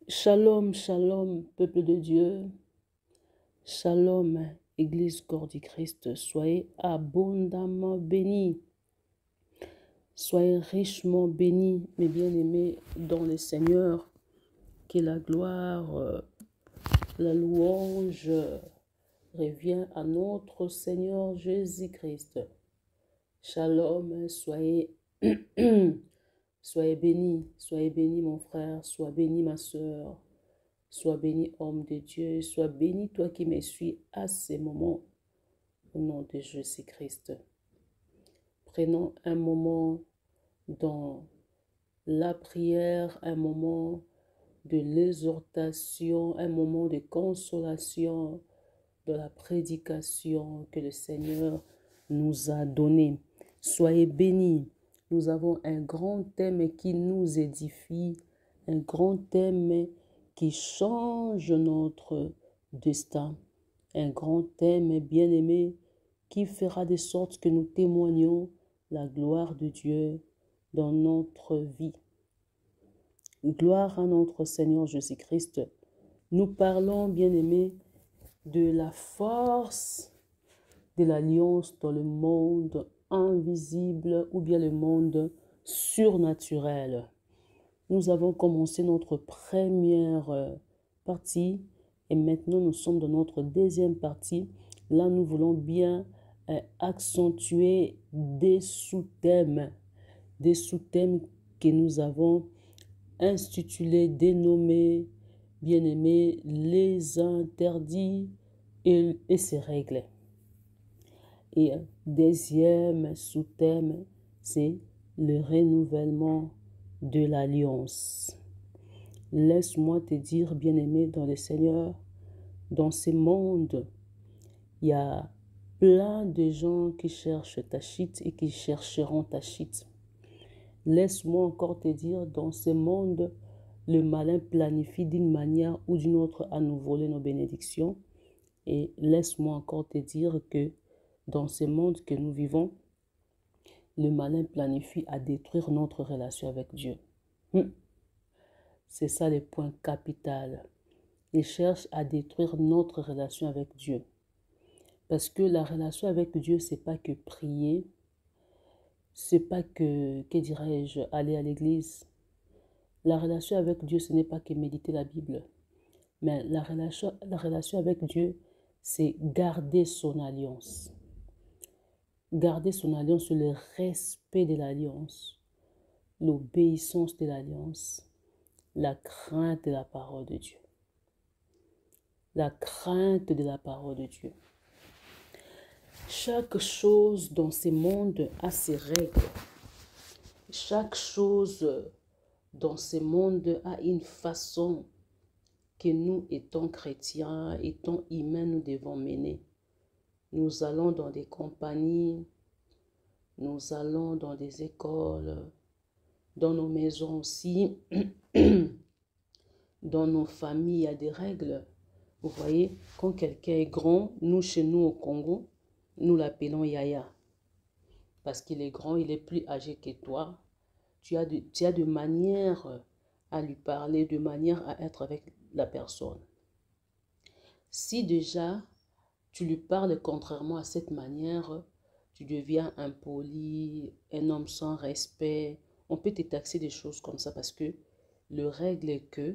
Shalom, shalom, peuple de Dieu. Shalom, Église corps du Christ. Soyez abondamment bénis. Soyez richement bénis, mes bien-aimés, dans le Seigneur. Que la gloire, la louange revient à notre Seigneur Jésus-Christ. Shalom, soyez bénis mon frère, sois béni ma soeur. Sois béni, homme de Dieu. Sois béni, toi qui me suis à ces moments. Au nom de Jésus-Christ. Prenons un moment dans la prière, un moment de l'exhortation, un moment de consolation, de la prédication que le Seigneur nous a donné. Soyez bénis. Nous avons un grand thème qui nous édifie, un grand thème qui change notre destin. Un grand thème bien-aimé qui fera de sorte que nous témoignons la gloire de Dieu dans notre vie. Gloire à notre Seigneur Jésus-Christ. Nous parlons, bien-aimés, de la force de l'alliance dans le monde invisible ou bien le monde surnaturel. Nous avons commencé notre première partie et maintenant nous sommes dans notre deuxième partie. Là, nous voulons bien accentuer des sous-thèmes que nous avons institués, dénommés, bien-aimés, les interdits et ses règles. Et deuxième sous-thème, c'est le renouvellement de l'alliance. Laisse-moi te dire, bien-aimé dans le Seigneur, dans ce monde, il y a plein de gens qui cherchent ta chute et qui chercheront ta chute. Laisse-moi encore te dire, dans ce monde, le malin planifie d'une manière ou d'une autre à nous voler nos bénédictions. Et laisse-moi encore te dire que dans ce monde que nous vivons, le malin planifie à détruire notre relation avec Dieu. C'est ça le point capital. Il cherche à détruire notre relation avec Dieu. Parce que la relation avec Dieu, c'est pas que prier, c'est pas que dirais-je, aller à l'église. La relation avec Dieu, ce n'est pas que méditer la Bible. Mais la relation avec Dieu, c'est garder son alliance. Garder son alliance, le respect de l'alliance, l'obéissance de l'alliance, la crainte de la parole de Dieu. La crainte de la parole de Dieu. Chaque chose dans ce monde a ses règles. Chaque chose dans ce monde a une façon que nous, étant chrétiens, étant humains, nous devons mener. Nous allons dans des compagnies, nous allons dans des écoles, dans nos maisons aussi, dans nos familles, il y a des règles. Vous voyez, quand quelqu'un est grand, nous, chez nous au Congo, nous l'appelons Yaya. Parce qu'il est grand, il est plus âgé que toi. Tu as de manière à lui parler, de manière à être avec la personne. Si déjà, tu lui parles contrairement à cette manière, tu deviens impoli, un homme sans respect. On peut te taxer des choses comme ça parce que le règle est que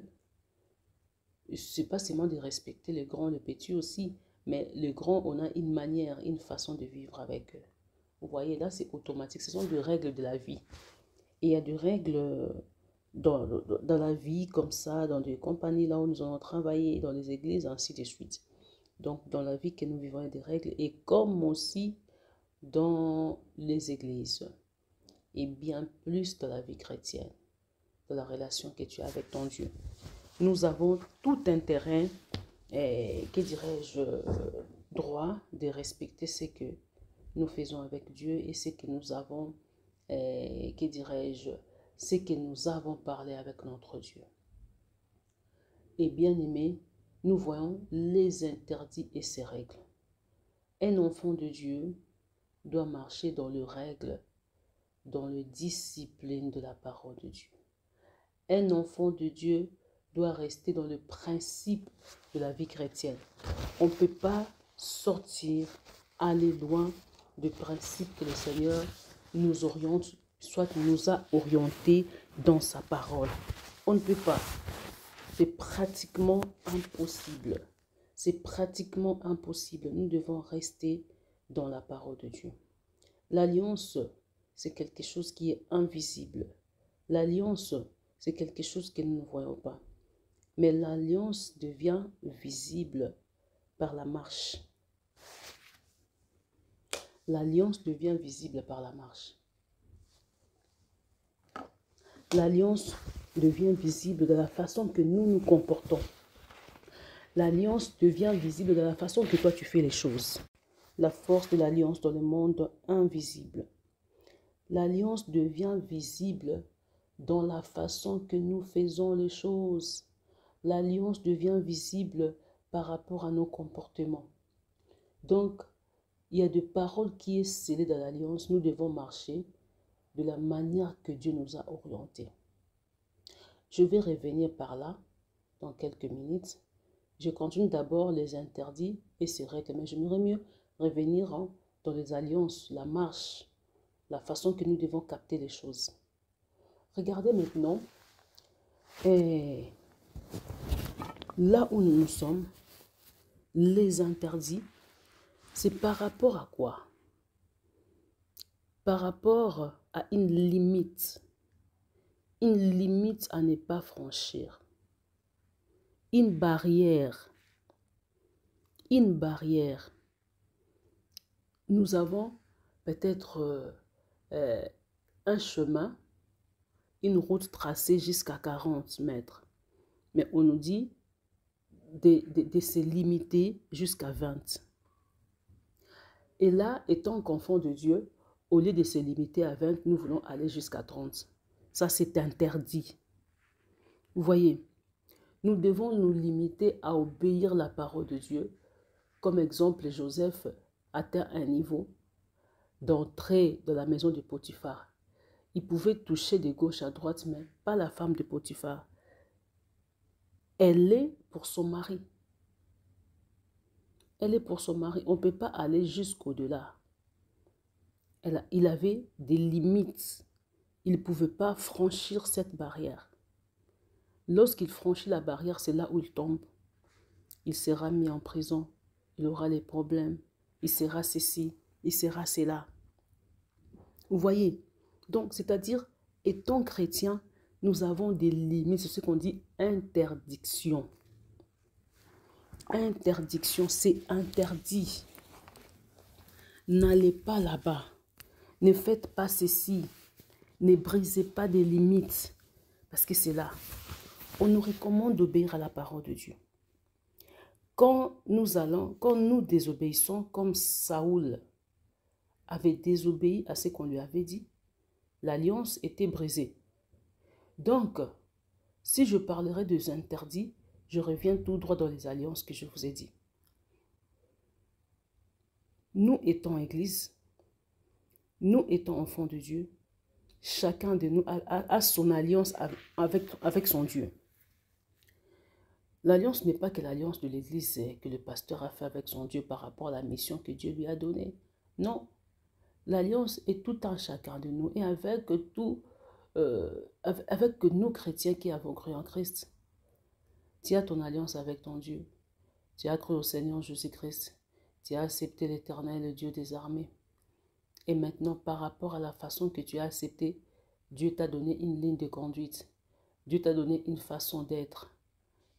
c'est pas seulement de respecter les grands, les petits aussi, mais les grands, on a une manière, une façon de vivre avec eux. Vous voyez, là, c'est automatique. Ce sont des règles de la vie. Et il y a des règles dans la vie comme ça, dans des compagnies là où nous allons travailler, dans les églises, ainsi de suite. Donc, dans la vie que nous vivons, il y a des règles. Et comme aussi dans les églises. Et bien plus dans la vie chrétienne, dans la relation que tu as avec ton Dieu. Nous avons tout intérêt, que dirais-je, droit de respecter ce que nous faisons avec Dieu et ce que nous avons, que dirais-je, ce que nous avons parlé avec notre Dieu. Et bien aimé, nous voyons les interdits et ses règles. Un enfant de Dieu doit marcher dans les règles, dans la discipline de la parole de Dieu. Un enfant de Dieu doit rester dans le principe de la vie chrétienne. On ne peut pas sortir, aller loin du principe que le Seigneur nous oriente, soit nous a orientés dans sa parole. On ne peut pas. C'est pratiquement impossible. C'est pratiquement impossible. Nous devons rester dans la parole de Dieu. L'alliance, c'est quelque chose qui est invisible. L'alliance, c'est quelque chose que nous ne voyons pas. Mais l'alliance devient visible par la marche. L'alliance devient visible par la marche. L'alliance devient visible de la façon que nous nous comportons. L'alliance devient visible de la façon que toi tu fais les choses. La force de l'alliance dans le monde invisible. L'alliance devient visible dans la façon que nous faisons les choses. L'alliance devient visible par rapport à nos comportements. Donc, il y a des paroles qui sont scellées dans l'alliance. Nous devons marcher de la manière que Dieu nous a orientés. Je vais revenir par là dans quelques minutes. Je continue d'abord les interdits et ces règles, mais j'aimerais mieux revenir dans les alliances, la marche, la façon que nous devons capter les choses. Regardez maintenant, là où nous sommes, les interdits, c'est par rapport à quoi? Par rapport à une limite à ne pas franchir, une barrière. Nous avons peut-être un chemin, une route tracée jusqu'à 40 mètres, mais on nous dit de se limiter jusqu'à 20. Et là, étant qu'enfant de Dieu, au lieu de se limiter à 20, nous voulons aller jusqu'à 30. Ça, c'est interdit. Vous voyez, nous devons nous limiter à obéir la parole de Dieu. Comme exemple, Joseph atteint un niveau d'entrer dans la maison de Potiphar. Il pouvait toucher de gauche à droite, mais pas la femme de Potiphar. Elle est pour son mari. Elle est pour son mari. On ne peut pas aller jusqu'au-delà. Il avait des limites. Il ne pouvait pas franchir cette barrière. Lorsqu'il franchit la barrière, c'est là où il tombe. Il sera mis en prison. Il aura les problèmes. Il sera ceci. Il sera cela. Vous voyez? Donc, c'est-à-dire, étant chrétien, nous avons des limites. C'est ce qu'on dit interdiction. Interdiction, c'est interdit. N'allez pas là-bas. Ne faites pas ceci. Ne brisez pas des limites. Parce que c'est là. On nous recommande d'obéir à la parole de Dieu. Quand nous désobéissons, comme Saoul avait désobéi à ce qu'on lui avait dit, l'alliance était brisée. Donc, si je parlerai des interdits, je reviens tout droit dans les alliances que je vous ai dit. Nous étant Église, nous étant enfants de Dieu, chacun de nous a son alliance avec son Dieu. L'alliance n'est pas que l'alliance de l'Église que le pasteur a fait avec son Dieu par rapport à la mission que Dieu lui a donnée. Non, l'alliance est tout un chacun de nous et avec nous chrétiens qui avons cru en Christ. Tu as ton alliance avec ton Dieu. Tu as cru au Seigneur Jésus-Christ. Tu as accepté l'Éternel, le Dieu des armées. Et maintenant, par rapport à la façon que tu as accepté, Dieu t'a donné une ligne de conduite. Dieu t'a donné une façon d'être.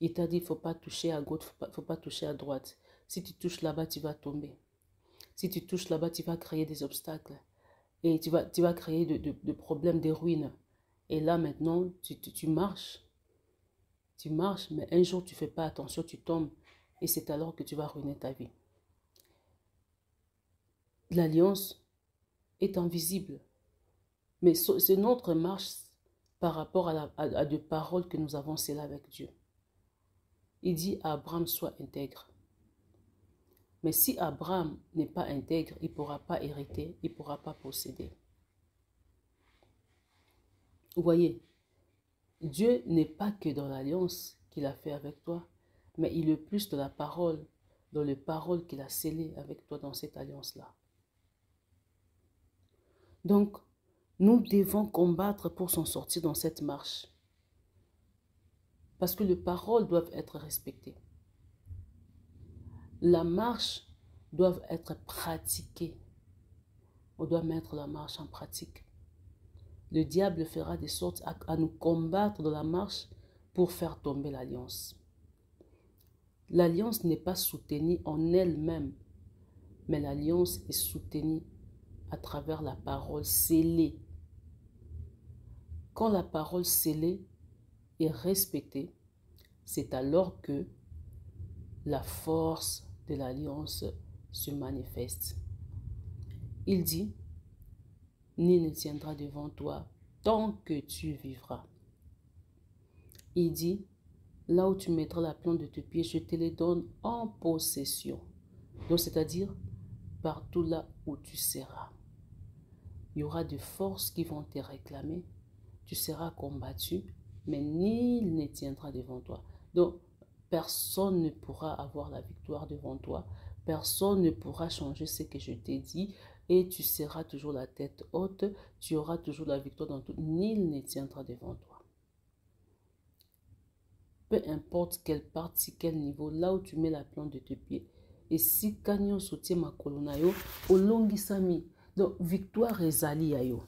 Il t'a dit, il ne faut pas toucher à gauche, il ne faut pas toucher à droite. Si tu touches là-bas, tu vas tomber. Si tu touches là-bas, tu vas créer des obstacles. Et tu vas créer de problèmes, des ruines. Et là, maintenant, tu marches. Tu marches, mais un jour, tu ne fais pas attention, tu tombes. Et c'est alors que tu vas ruiner ta vie. L'alliance est invisible. Mais c'est notre marche par rapport à des paroles que nous avons scellées avec Dieu. Il dit à Abraham, sois intègre. Mais si Abraham n'est pas intègre, il ne pourra pas hériter, il ne pourra pas posséder. Vous voyez, Dieu n'est pas que dans l'alliance qu'il a fait avec toi, mais il est plus de la parole, dans les paroles qu'il a scellées avec toi dans cette alliance-là. Donc, nous devons combattre pour s'en sortir dans cette marche. Parce que les paroles doivent être respectées. La marche doit être pratiquée. On doit mettre la marche en pratique. Le diable fera de sorte à nous combattre dans la marche pour faire tomber l'alliance. L'alliance n'est pas soutenue en elle-même, mais l'alliance est soutenue à travers la parole scellée. Quand la parole scellée est respectée, c'est alors que la force de l'alliance se manifeste. Il dit, nul ne tiendra devant toi tant que tu vivras. Il dit, là où tu mettras la plante de tes pieds, je te les donne en possession. Donc, c'est-à-dire, partout là où tu seras. Il y aura des forces qui vont te réclamer. Tu seras combattu, mais nul ne tiendra devant toi. Donc, personne ne pourra avoir la victoire devant toi. Personne ne pourra changer ce que je t'ai dit. Et tu seras toujours la tête haute. Tu auras toujours la victoire dans tout. Nul ne tiendra devant toi. Peu importe quelle partie, quel niveau, là où tu mets la plante de tes pieds. Et si kanyo soutient ma colonna yo, olongi sami. Donc, victoire ezali yo.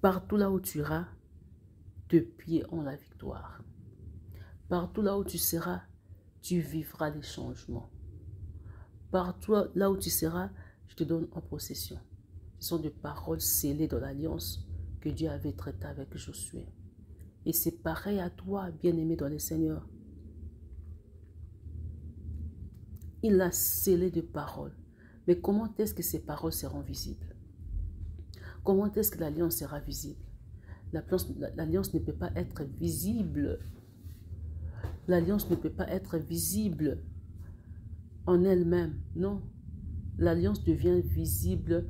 Partout là où tu iras, tes pieds ont la victoire. Partout là où tu seras, tu vivras les changements. Partout là où tu seras, je te donne en possession. Ce sont des paroles scellées dans l'alliance que Dieu avait traitée avec Josué. Et c'est pareil à toi, bien-aimé dans le Seigneur. Il a scellé de paroles. Mais comment est-ce que ces paroles seront visibles? Comment est-ce que l'alliance sera visible? L'alliance ne peut pas être visible. L'alliance ne peut pas être visible en elle-même. Non. L'alliance devient visible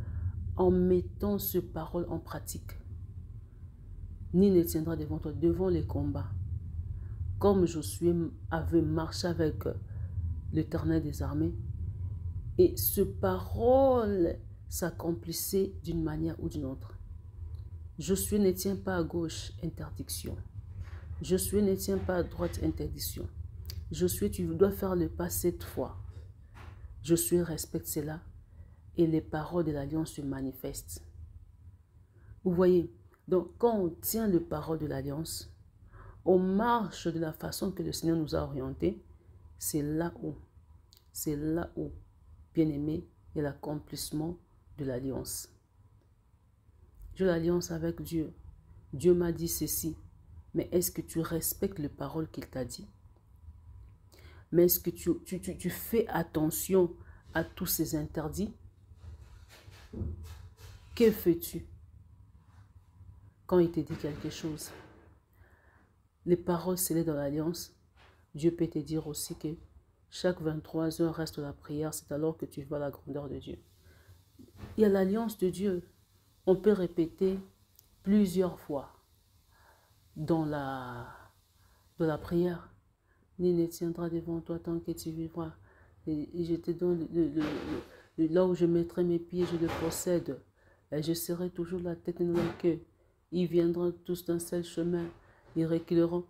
en mettant ces paroles en pratique. Ni ne tiendra devant toi, devant les combats. Comme Josué avait marché avec l'Éternel des armées. Et ce parole s'accomplissait d'une manière ou d'une autre. Josué ne tient pas à gauche, interdiction. Josué ne tient pas à droite, interdiction. Josué, tu dois faire le pas 7 fois. Josué respecte cela et les paroles de l'alliance se manifestent. Vous voyez, donc quand on tient les paroles de l'alliance, on marche de la façon que le Seigneur nous a orientés, c'est là où, bien-aimé, il y a l'accomplissement de l'alliance. J'ai l'alliance avec Dieu. Dieu m'a dit ceci. Mais est-ce que tu respectes les paroles qu'il t'a dit? Mais est-ce que tu fais attention à tous ces interdits? Que fais-tu quand il te dit quelque chose? Les paroles scellées dans l'alliance, Dieu peut te dire aussi que chaque 23 heures reste la prière, c'est alors que tu vois la grandeur de Dieu. Il y a l'alliance de Dieu. On peut répéter plusieurs fois dans la prière. Nul ne tiendra devant toi tant que tu vivras. Et je te donne là où je mettrai mes pieds, je le possède. Et je serai toujours la tête et non la queue. Ils viendront tous d'un seul chemin. Ils reculeront.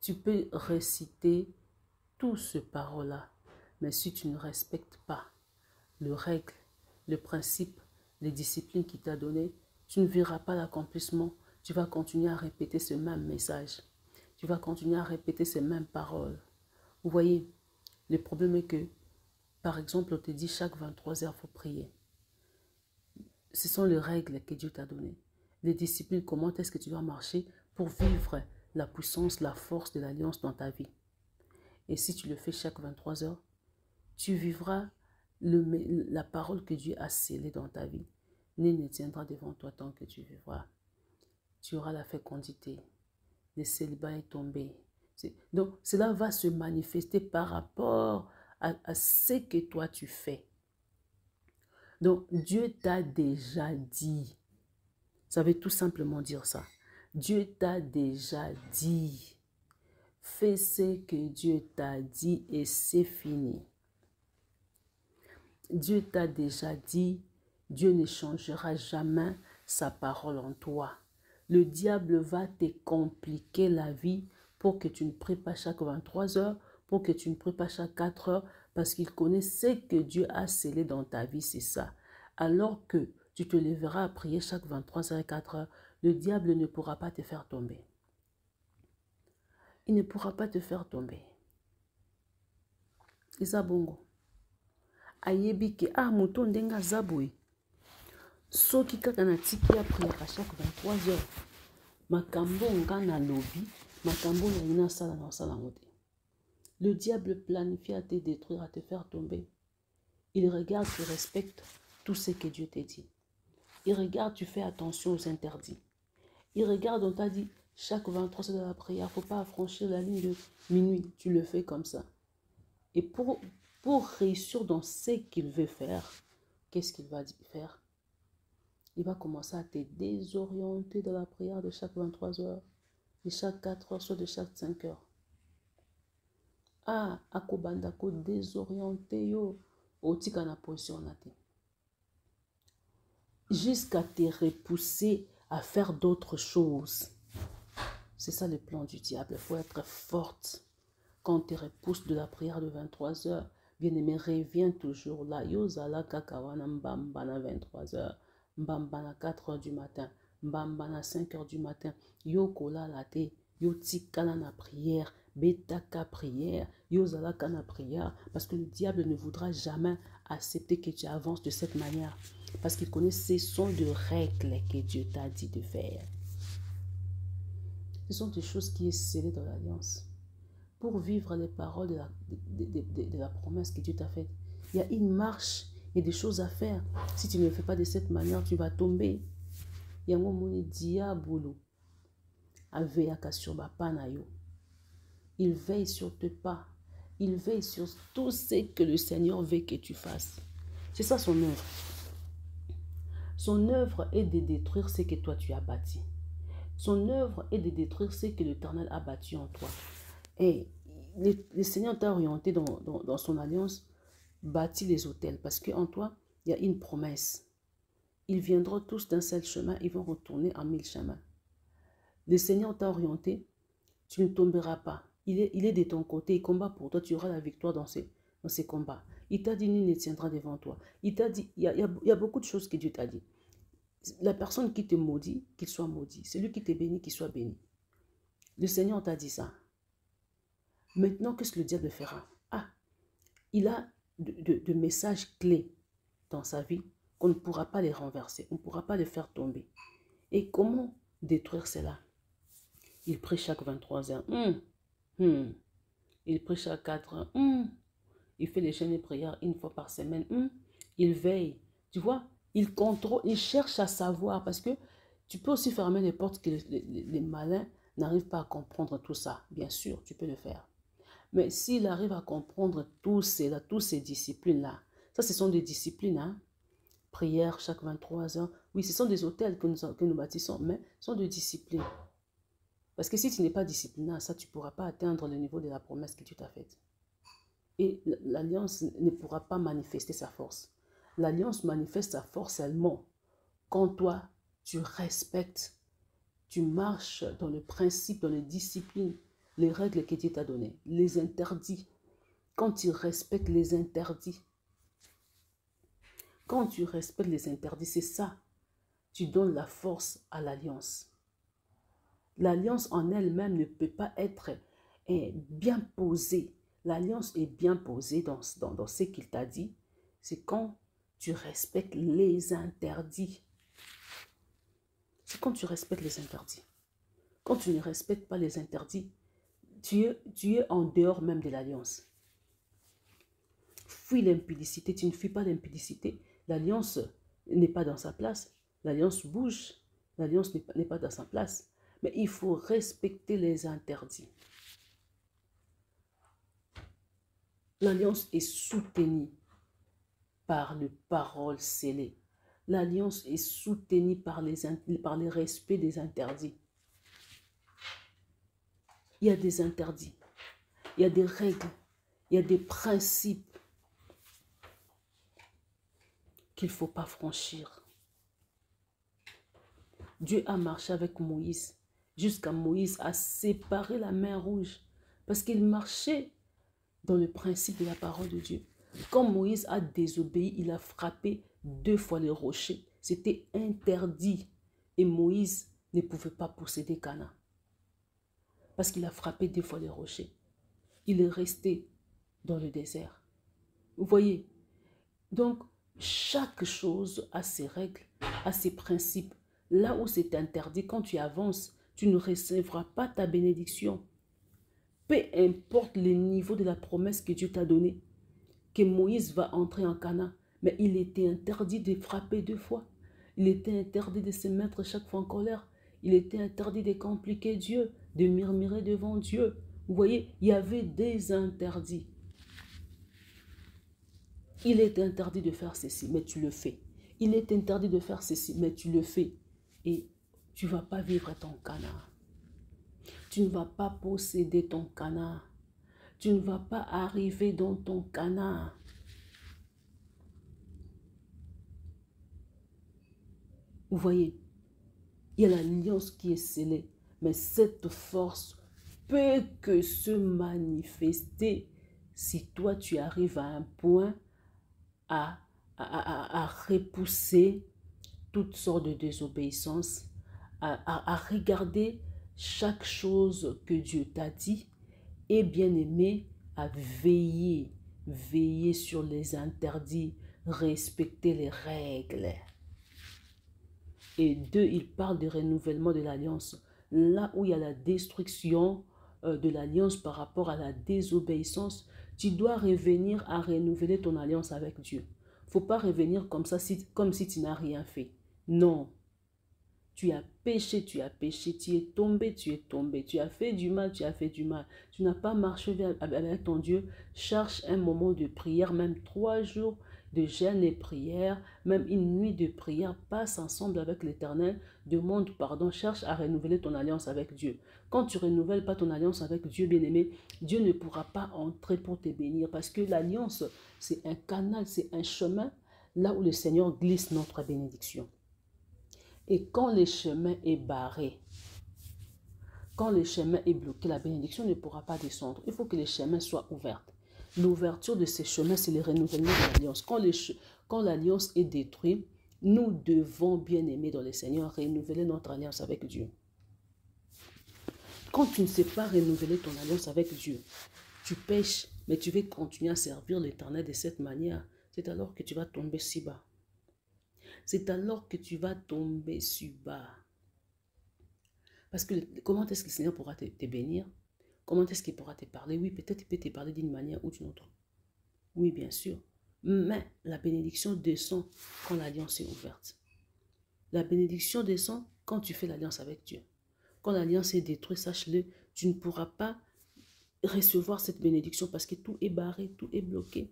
Tu peux réciter tout ce parole-là. Mais si tu ne respectes pas les règles, le principe, les disciplines qu'il t'a données, tu ne verras pas l'accomplissement. Tu vas continuer à répéter ce même message. Tu vas continuer à répéter ces mêmes paroles. Vous voyez, le problème est que, par exemple, on te dit chaque 23 heures, il faut prier. Ce sont les règles que Dieu t'a données. Les disciplines, comment est-ce que tu dois marcher pour vivre la puissance, la force de l'alliance dans ta vie. Et si tu le fais chaque 23 heures, tu vivras la parole que Dieu a scellée dans ta vie. Nul ne tiendra devant toi tant que tu vivras. Tu auras la fécondité. Le célibat est tombé. Donc, cela va se manifester par rapport à ce que toi tu fais. Donc, Dieu t'a déjà dit. Ça veut tout simplement dire ça. Dieu t'a déjà dit. Fais ce que Dieu t'a dit et c'est fini. Dieu t'a déjà dit, Dieu ne changera jamais sa parole en toi. Le diable va te compliquer la vie pour que tu ne pries pas chaque 23 heures, pour que tu ne pries pas chaque 4 heures, parce qu'il connaît ce que Dieu a scellé dans ta vie, c'est ça. Alors que tu te lèveras à prier chaque 23 heures et 4 heures, le diable ne pourra pas te faire tomber. Il ne pourra pas te faire tomber. Isa bongo. Ayebi ke moto ndenga zaboui. Soki kaka na tiki ya prière à chaque 23 heures. Makambo nga na lobi, makambo na ina sala na sala ngote. Le diable planifie à te détruire, à te faire tomber. Il regarde, tu respectes tout ce que Dieu t'a dit. Il regarde, tu fais attention aux interdits. Il regarde, on t'a dit, chaque 23 heures de la prière, il ne faut pas franchir la ligne de minuit. Tu le fais comme ça. Et pour réussir dans ce qu'il veut faire, qu'est-ce qu'il va faire? Il va commencer à te désorienter dans la prière de chaque 23 heures, de chaque 4 heures, soit de chaque 5 heures. Akobandako désorienter yo, otika na position na te. Jusqu'à te repousser à faire d'autres choses. C'est ça le plan du diable. Il faut être forte. Quand on te repousse de la prière de 23 heures, bien-aimé, reviens toujours là. Yo zala kakawana mbamba na 23 heures. Mbamba na 4 heures du matin. Mbamba na 5 heures du matin. Yo kola la te. Yo tikala na prière. Betaka prière. Yo zala kana prière. Parce que le diable ne voudra jamais accepter que tu avances de cette manière. Parce qu'il connaît ce sont des règles que Dieu t'a dit de faire. Ce sont des choses qui sont scellées dans l'alliance. Pour vivre les paroles de la promesse que Dieu t'a faite, il y a une marche, il y a des choses à faire. Si tu ne le fais pas de cette manière, tu vas tomber. Il y a un moment où diable il veille sur tes pas. Il veille sur tout ce que le Seigneur veut que tu fasses. C'est ça son œuvre. Son œuvre est de détruire ce que toi tu as bâti. Son œuvre est de détruire ce que l'Éternel a bâti en toi. Et le Seigneur t'a orienté dans son alliance, bâti les autels. Parce qu'en toi, il y a une promesse. Ils viendront tous d'un seul chemin, ils vont retourner en 1000 chemins. Le Seigneur t'a orienté, tu ne tomberas pas. Il est de ton côté, il combat pour toi, tu auras la victoire dans ces combats. Il t'a dit, nul ne tiendra devant toi. Il t'a dit, il y a beaucoup de choses que Dieu t'a dit. La personne qui te maudit, qu'il soit maudit. Celui qui te bénit, qu'il soit béni. Le Seigneur t'a dit ça. Maintenant, qu'est-ce que le diable fera? Il a de messages clés dans sa vie qu'on ne pourra pas les renverser. On ne pourra pas les faire tomber. Et comment détruire cela? Il prie chaque 23 heures. Il prie chaque 4 heures. Il fait les jeûnes et prières une fois par semaine. Il veille. Tu vois? Il contrôle, il cherche à savoir, parce que tu peux aussi fermer les portes que les malins n'arrivent pas à comprendre tout ça. Bien sûr, tu peux le faire. Mais s'il arrive à comprendre toutes ces disciplines-là, ça ce sont des disciplines, hein? Prière chaque 23 heures. Oui, ce sont des hôtels que nous bâtissons, mais ce sont des disciplines. Parce que si tu n'es pas discipliné, ça, tu ne pourras pas atteindre le niveau de la promesse que tu t'as faite. Et l'alliance ne pourra pas manifester sa force. L'alliance manifeste sa force seulement quand toi, tu respectes, tu marches dans le principe, dans les disciplines, les règles que Dieu t'a données, les interdits. Quand tu respectes les interdits, c'est ça, tu donnes la force à l'alliance. L'alliance en elle-même ne peut pas être bien posée. L'alliance est bien posée dans ce qu'il t'a dit. C'est quand tu respectes les interdits. C'est quand tu respectes les interdits. Quand tu ne respectes pas les interdits, tu es en dehors même de l'alliance. Fuis l'impudicité. Tu ne fuis pas l'impudicité. L'alliance n'est pas dans sa place. L'alliance bouge. L'alliance n'est pas dans sa place. Mais il faut respecter les interdits. L'alliance est soutenue par les paroles scellées. L'alliance est soutenue par le respect des interdits. Il y a des interdits. il y a des règles, il y a des principes qu'il ne faut pas franchir. Dieu a marché avec Moïse, jusqu'à Moïse a séparé la mer Rouge, parce qu'il marchait dans le principe de la parole de Dieu. Quand Moïse a désobéi, il a frappé 2 fois les rochers. C'était interdit. Et Moïse ne pouvait pas posséder Canaan. Parce qu'il a frappé 2 fois les rochers. Il est resté dans le désert. Vous voyez? Donc, chaque chose a ses règles, a ses principes. Là où c'est interdit, quand tu avances, tu ne recevras pas ta bénédiction. Peu importe le niveau de la promesse que Dieu t'a donnée, que Moïse va entrer en Canaan, mais il était interdit de frapper 2 fois. Il était interdit de se mettre chaque fois en colère. Il était interdit de compliquer Dieu, de murmurer devant Dieu. Vous voyez, il y avait des interdits. Il est interdit de faire ceci, mais tu le fais. Il est interdit de faire ceci, mais tu le fais. Et tu ne vas pas vivre ton Canaan. Tu ne vas pas posséder ton Canaan. Tu ne vas pas arriver dans ton Canaan. Vous voyez, il y a l'alliance qui est scellée, mais cette force peut que se manifester si toi tu arrives à un point à repousser toutes sortes de désobéissances, à regarder chaque chose que Dieu t'a dit et bien aimé, à veiller sur les interdits, respecter les règles. Et 2, il parle de renouvellement de l'alliance. Là où il y a la destruction de l'alliance par rapport à la désobéissance, tu dois revenir à renouveler ton alliance avec Dieu. Il ne faut pas revenir comme ça, comme si tu n'as rien fait. Non. Tu as péché, tu es tombé, tu as fait du mal, tu as fait du mal. Tu n'as pas marché avec ton Dieu. Cherche un moment de prière, même 3 jours de jeûne et prière, même une nuit de prière, passe ensemble avec l'Éternel, demande pardon, cherche à renouveler ton alliance avec Dieu. Quand tu ne renouvelles pas ton alliance avec Dieu, bien-aimé, Dieu ne pourra pas entrer pour te bénir parce que l'alliance, c'est un canal, c'est un chemin là où le Seigneur glisse notre bénédiction. Et quand le chemin est barré, quand le chemin est bloqué, la bénédiction ne pourra pas descendre. Il faut que les chemins soient ouverts. L'ouverture de ces chemins, c'est le renouvellement de l'alliance. Quand l'alliance est détruite, nous devons, bien aimer dans le Seigneur, renouveler notre alliance avec Dieu. Quand tu ne sais pas renouveler ton alliance avec Dieu, tu pêches, mais tu veux continuer à servir l'Éternel de cette manière, c'est alors que tu vas tomber si bas. C'est alors que tu vas tomber si bas. Parce que comment est-ce que le Seigneur pourra te bénir? Comment est-ce qu'il pourra te parler? Oui, peut-être il peut te parler d'une manière ou d'une autre. Oui, bien sûr. Mais la bénédiction descend quand l'alliance est ouverte. La bénédiction descend quand tu fais l'alliance avec Dieu. Quand l'alliance est détruite, sache-le, tu ne pourras pas recevoir cette bénédiction parce que tout est barré, tout est bloqué.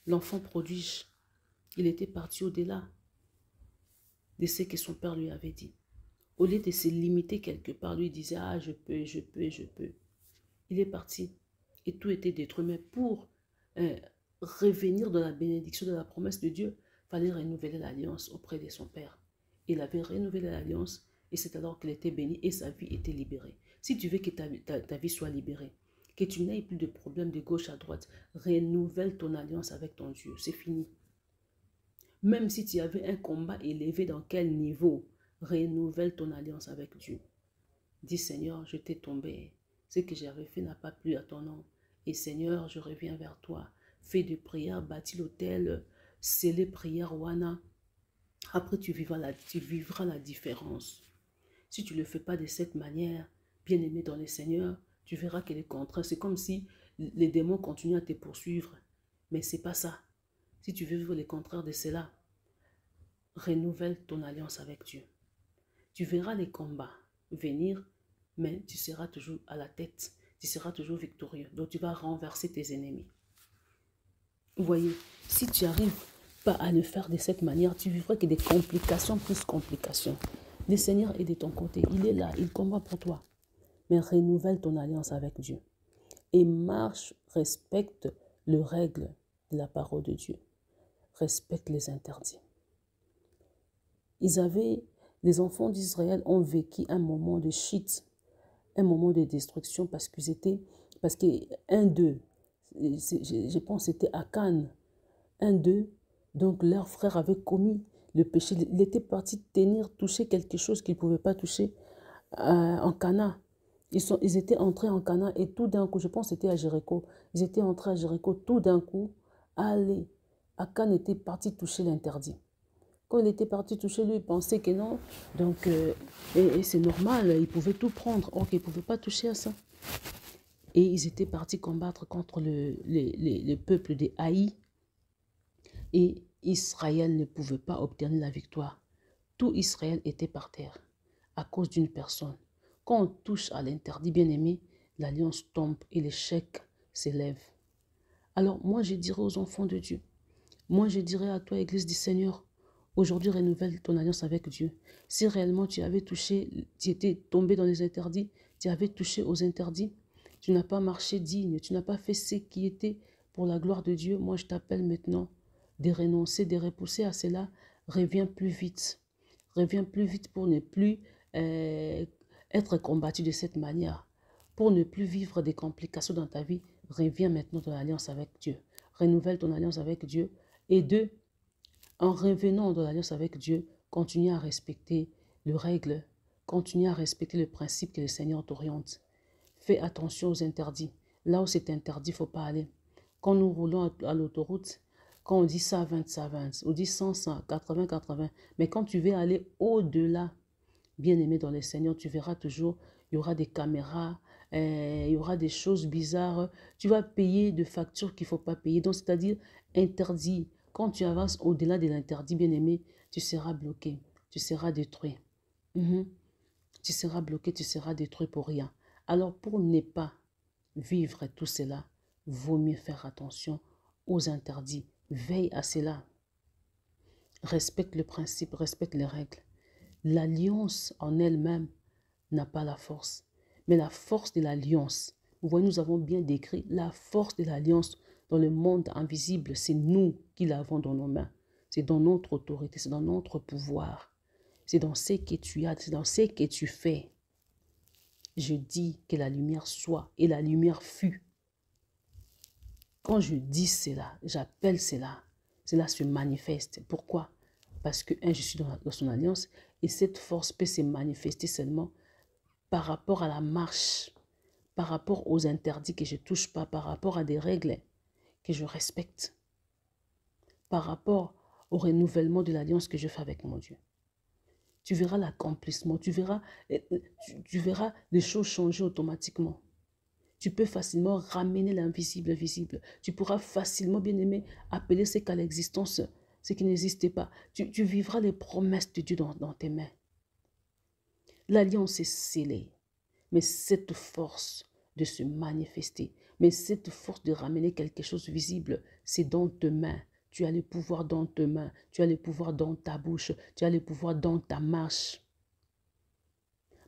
L'enfant prodige, il était parti au-delà de ce que son père lui avait dit. Au lieu de se limiter quelque part, lui disait, ah, je peux. Il est parti et tout était détruit. Mais pour revenir dans la bénédiction de la promesse de Dieu, il fallait renouveler l'alliance auprès de son père. Il avait renouvelé l'alliance et c'est alors qu'il était béni et sa vie était libérée. Si tu veux que ta vie soit libérée, que tu n'aies plus de problèmes de gauche à droite, renouvelle ton alliance avec ton Dieu. C'est fini. Même si tu avais un combat élevé dans quel niveau, renouvelle ton alliance avec Dieu. Dis Seigneur, je t'ai tombé. Ce que j'avais fait n'a pas plu à ton nom. Et Seigneur, je reviens vers toi. Fais des prières, bâtis l'autel, scellez prière, Wana. Après, tu vivras la différence. Si tu ne le fais pas de cette manière, bien-aimé dans le Seigneur, tu verras qu'elle est contraire. C'est comme si les démons continuent à te poursuivre. Mais ce n'est pas ça. Si tu veux vivre le contraire de cela, renouvelle ton alliance avec Dieu. Tu verras les combats venir, mais tu seras toujours à la tête. Tu seras toujours victorieux. Donc tu vas renverser tes ennemis. Vous voyez, si tu n'arrives pas à le faire de cette manière, tu vivras que des complications plus complications. Le Seigneur est de ton côté. Il est là, il combat pour toi. Mais renouvelle ton alliance avec Dieu. et marche, respecte les règles de la parole de Dieu. Respecte les interdits. Les enfants d'Israël ont vécu un moment de chute, un moment de destruction parce qu'un d'eux, je pense que c'était Akan, un d'eux, donc leur frère avait commis le péché. Il était parti toucher quelque chose qu'il ne pouvait pas toucher en Cana. Ils étaient entrés en Cana et tout d'un coup, je pense que c'était à Jéricho, ils étaient entrés à Jéricho, tout d'un coup, allez, Akan était parti toucher l'interdit. Quand il était parti toucher, lui, il pensait que non. Donc, et c'est normal, il pouvait tout prendre. Or, il ne pouvait pas toucher à ça. Et ils étaient partis combattre contre le peuple des Haïs. Et Israël ne pouvait pas obtenir la victoire. Tout Israël était par terre à cause d'une personne. Quand on touche à l'interdit, bien-aimé, l'alliance tombe et l'échec s'élève. Alors, moi, je dirais aux enfants de Dieu, moi, je dirais à toi, Église du Seigneur, aujourd'hui, renouvelle ton alliance avec Dieu. Si réellement tu avais touché, tu étais tombé dans les interdits, tu avais touché aux interdits, tu n'as pas marché digne, tu n'as pas fait ce qui était pour la gloire de Dieu, moi, je t'appelle maintenant de renoncer, de repousser à cela. Reviens plus vite. Reviens plus vite pour ne plus être combattu de cette manière. Pour ne plus vivre des complications dans ta vie, reviens maintenant dans l'alliance avec Dieu. Renouvelle ton alliance avec Dieu. Et deux, en revenant dans l'alliance avec Dieu, continue à respecter les règles, continue à respecter le principe que le Seigneur t'oriente. Fais attention aux interdits. Là où c'est interdit, il ne faut pas aller. Quand nous roulons à l'autoroute, quand on dit ça 20, ça 20, on dit 100, 100, 80, 80. Mais quand tu veux aller au-delà, bien-aimé dans le Seigneur, tu verras toujours, il y aura des caméras, il y aura des choses bizarres. Tu vas payer de factures qu'il ne faut pas payer. Donc, c'est-à-dire interdit. Quand tu avances au-delà de l'interdit, bien-aimé, tu seras bloqué, tu seras détruit. Tu seras bloqué, tu seras détruit pour rien. Alors, pour ne pas vivre tout cela, vaut mieux faire attention aux interdits. Veille à cela. Respecte le principe, respecte les règles. L'alliance en elle-même n'a pas la force. Mais la force de l'alliance, vous voyez, nous avons bien décrit la force de l'alliance dans le monde invisible. C'est nous qui l'avons dans nos mains. C'est dans notre autorité, c'est dans notre pouvoir. C'est dans ce que tu as, c'est dans ce que tu fais. Je dis que la lumière soit et la lumière fut. Quand je dis cela, j'appelle cela, cela se manifeste. Pourquoi? Parce que, je suis dans son alliance et cette force peut se manifester seulement par rapport à la marche, par rapport aux interdits que je ne touche pas, par rapport à des règles que je respecte, par rapport au renouvellement de l'alliance que je fais avec mon Dieu. Tu verras l'accomplissement, tu verras les choses changer automatiquement. Tu peux facilement ramener l'invisible visible. Tu pourras facilement, bien aimé, appeler ce qu'à l'existence, ce qui n'existait pas. Tu vivras les promesses de Dieu dans tes mains. L'alliance est scellée. Mais cette force de se manifester, mais cette force de ramener quelque chose de visible, c'est dans tes mains. Tu as le pouvoir dans tes mains. Tu as le pouvoir dans ta bouche. Tu as le pouvoir dans ta marche.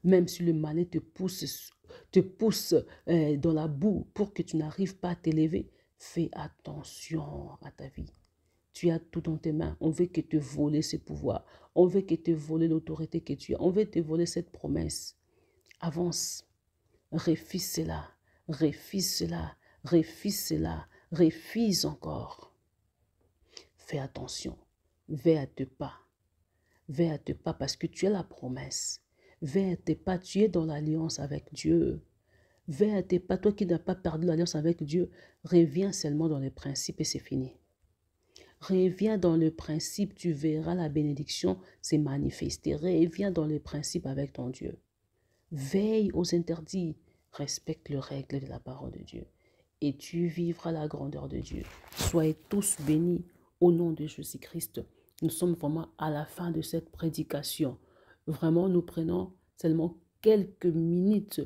Même si le malin te pousse dans la boue pour que tu n'arrives pas à t'élever, fais attention à ta vie. Tu as tout dans tes mains. On veut que te voler ce pouvoir. On veut que te voler l'autorité que tu as. On veut te voler cette promesse. Avance. Refuse cela. Refuse cela. Refuse cela. Refuse encore. Fais attention. Veille à tes pas. Veille à tes pas parce que tu as la promesse. Veille à tes pas, tu es dans l'alliance avec Dieu. Veille à tes pas, toi qui n'as pas perdu l'alliance avec Dieu, reviens seulement dans les principes et c'est fini. Reviens dans le principe, tu verras la bénédiction se manifester. Reviens dans les principes avec ton Dieu. Veille aux interdits, respecte les règles de la parole de Dieu et tu vivras la grandeur de Dieu. Soyez tous bénis au nom de Jésus-Christ. Nous sommes vraiment à la fin de cette prédication. Vraiment, nous prenons seulement quelques minutes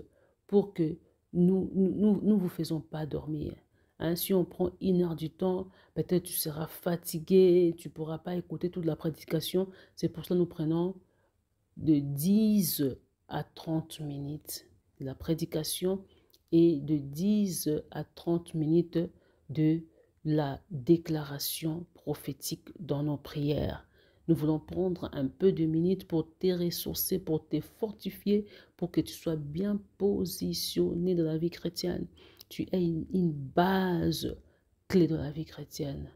pour que nous vous faisons pas dormir. Hein, si on prend 1 heure du temps, peut-être tu seras fatigué, tu ne pourras pas écouter toute la prédication. C'est pour ça que nous prenons de 10 à 30 minutes de la prédication et de 10 à 30 minutes de la déclaration prophétique dans nos prières. Nous voulons prendre un peu de minutes pour te ressourcer, pour te fortifier, pour que tu sois bien positionné dans la vie chrétienne. Tu aies une base clé dans la vie chrétienne.